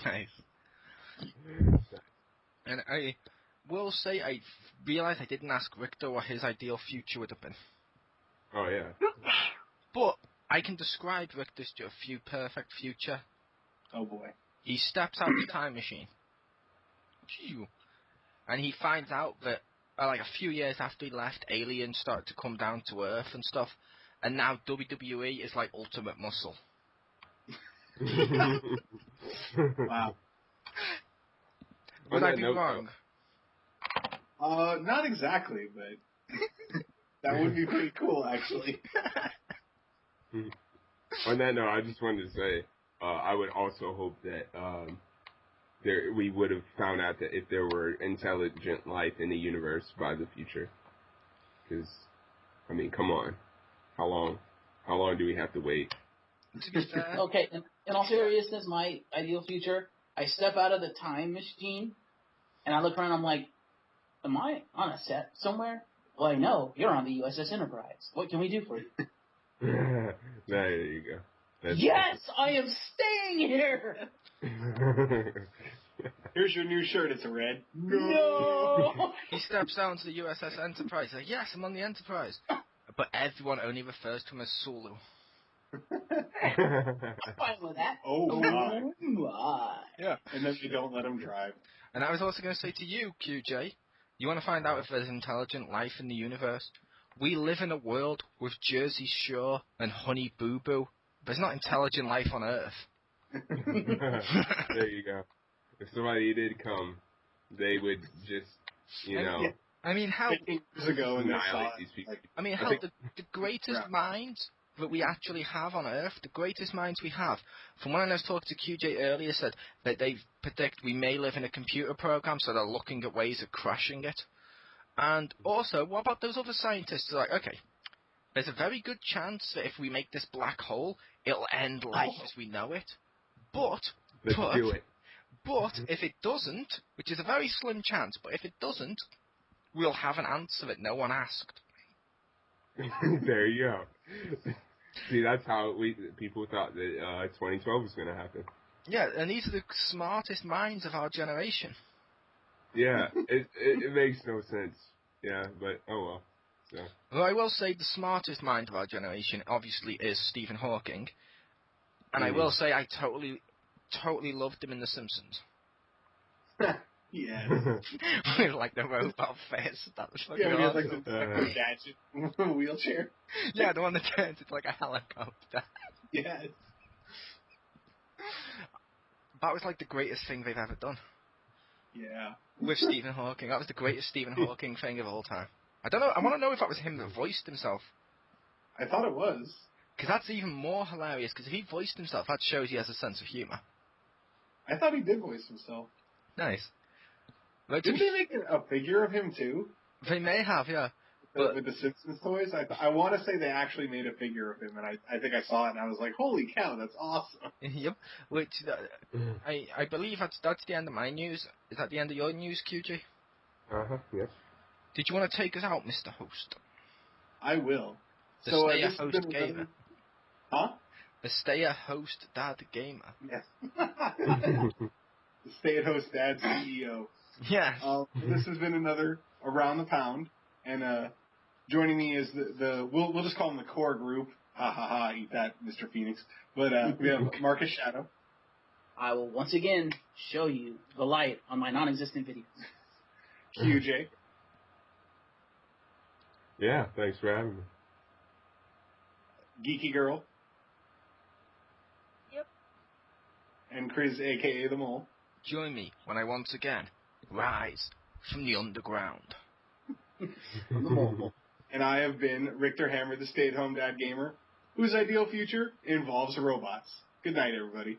Nice. And I will say I realised I didn't ask Richter what his ideal future would have been. Oh, yeah. But I can describe Richter's perfect future. Oh, boy. He steps out the time machine. And he finds out that, like a few years after he left, aliens started to come down to Earth and stuff. And now WWE is like Ultimate Muscle. Wow. Would I be wrong? Not exactly, but that would be pretty cool, actually. On that note, I just wanted to say, I would also hope that we would have found out that if there were intelligent life in the universe by the future. Because, I mean, come on. How long do we have to wait? To be fair. Okay, in all seriousness, my ideal future, I step out of the time machine, and I look around, I'm like, am I on a set somewhere? Well, I know, you're on the USS Enterprise. What can we do for you? There you go. That's yes, I am staying here! Here's your new shirt, it's a red. No! He steps down to the USS Enterprise, like, yes, I'm on the Enterprise. But everyone only refers to him as Sulu. I'm fine with that. Oh my. My. Yeah. And then they don't let him drive. And I was also going to say to you, KyuuJay, you want to find out if there's intelligent life in the universe? We live in a world with Jersey Shore and Honey Boo Boo. There's not intelligent life on Earth. There you go. If somebody did come, they would just, I mean, how 15 years ago and they saw annihilate it. these people. I mean, how the greatest minds that we actually have on Earth, the greatest minds we have, from when I was talking to KyuuJay earlier, said that they predict we may live in a computer program, so they're looking at ways of crashing it. And also, what about those other scientists? They're like, okay, there's a very good chance that if we make this black hole, it'll end life as we know it. But do it. But if it doesn't, which is a very slim chance, but if it doesn't, we'll have an answer that no one asked. There you go. See, that's how people thought that 2012 was going to happen. Yeah, and these are the smartest minds of our generation. Yeah, it makes no sense. Yeah, but oh well. So. Well, I will say the smartest mind of our generation obviously is Stephen Hawking, and I will say I totally loved him in The Simpsons. Yes. With like the robot face, that was fucking he had awesome. like the gadget wheelchair. Yeah, the one that turns into like a helicopter. Yes. That was like the greatest thing they've ever done. Yeah. With Stephen Hawking. That was the greatest Stephen Hawking thing of all time. I don't know, I want to know if that was him that voiced himself. I thought it was. Because that's even more hilarious, because if he voiced himself, that shows he has a sense of humour. I thought he did voice himself. Nice. But Didn't they make a figure of him too? They may have, yeah. With the Simpsons toys? I want to say they actually made a figure of him, and I think I saw it, and I was like, holy cow, that's awesome. Yep. Which, I believe that's the end of my news. Is that the end of your news, KyuuJay? Uh-huh, yes. Did you want to take us out, Mr. Host? I will. The so, Stay at Host Gamer. Huh? The Stay at Host Dad Gamer. Yes. The Stay at Host Dad CEO. Yes. This has been another Around the Pound, and joining me is we'll just call him the core group. Ha ha ha! Eat that, Mr. Phoenix. But we have Marcus Shadow. I will once again show you the light on my non-existent videos. KyuuJay. Yeah, thanks for having me. GeekyGirl. Yep. And Chriz, a.k.a. The Mole. Join me when I once again rise from the underground. From the mole. And I have been Richter Hammer, the stay-at-home dad gamer, whose ideal future involves robots. Good night, everybody.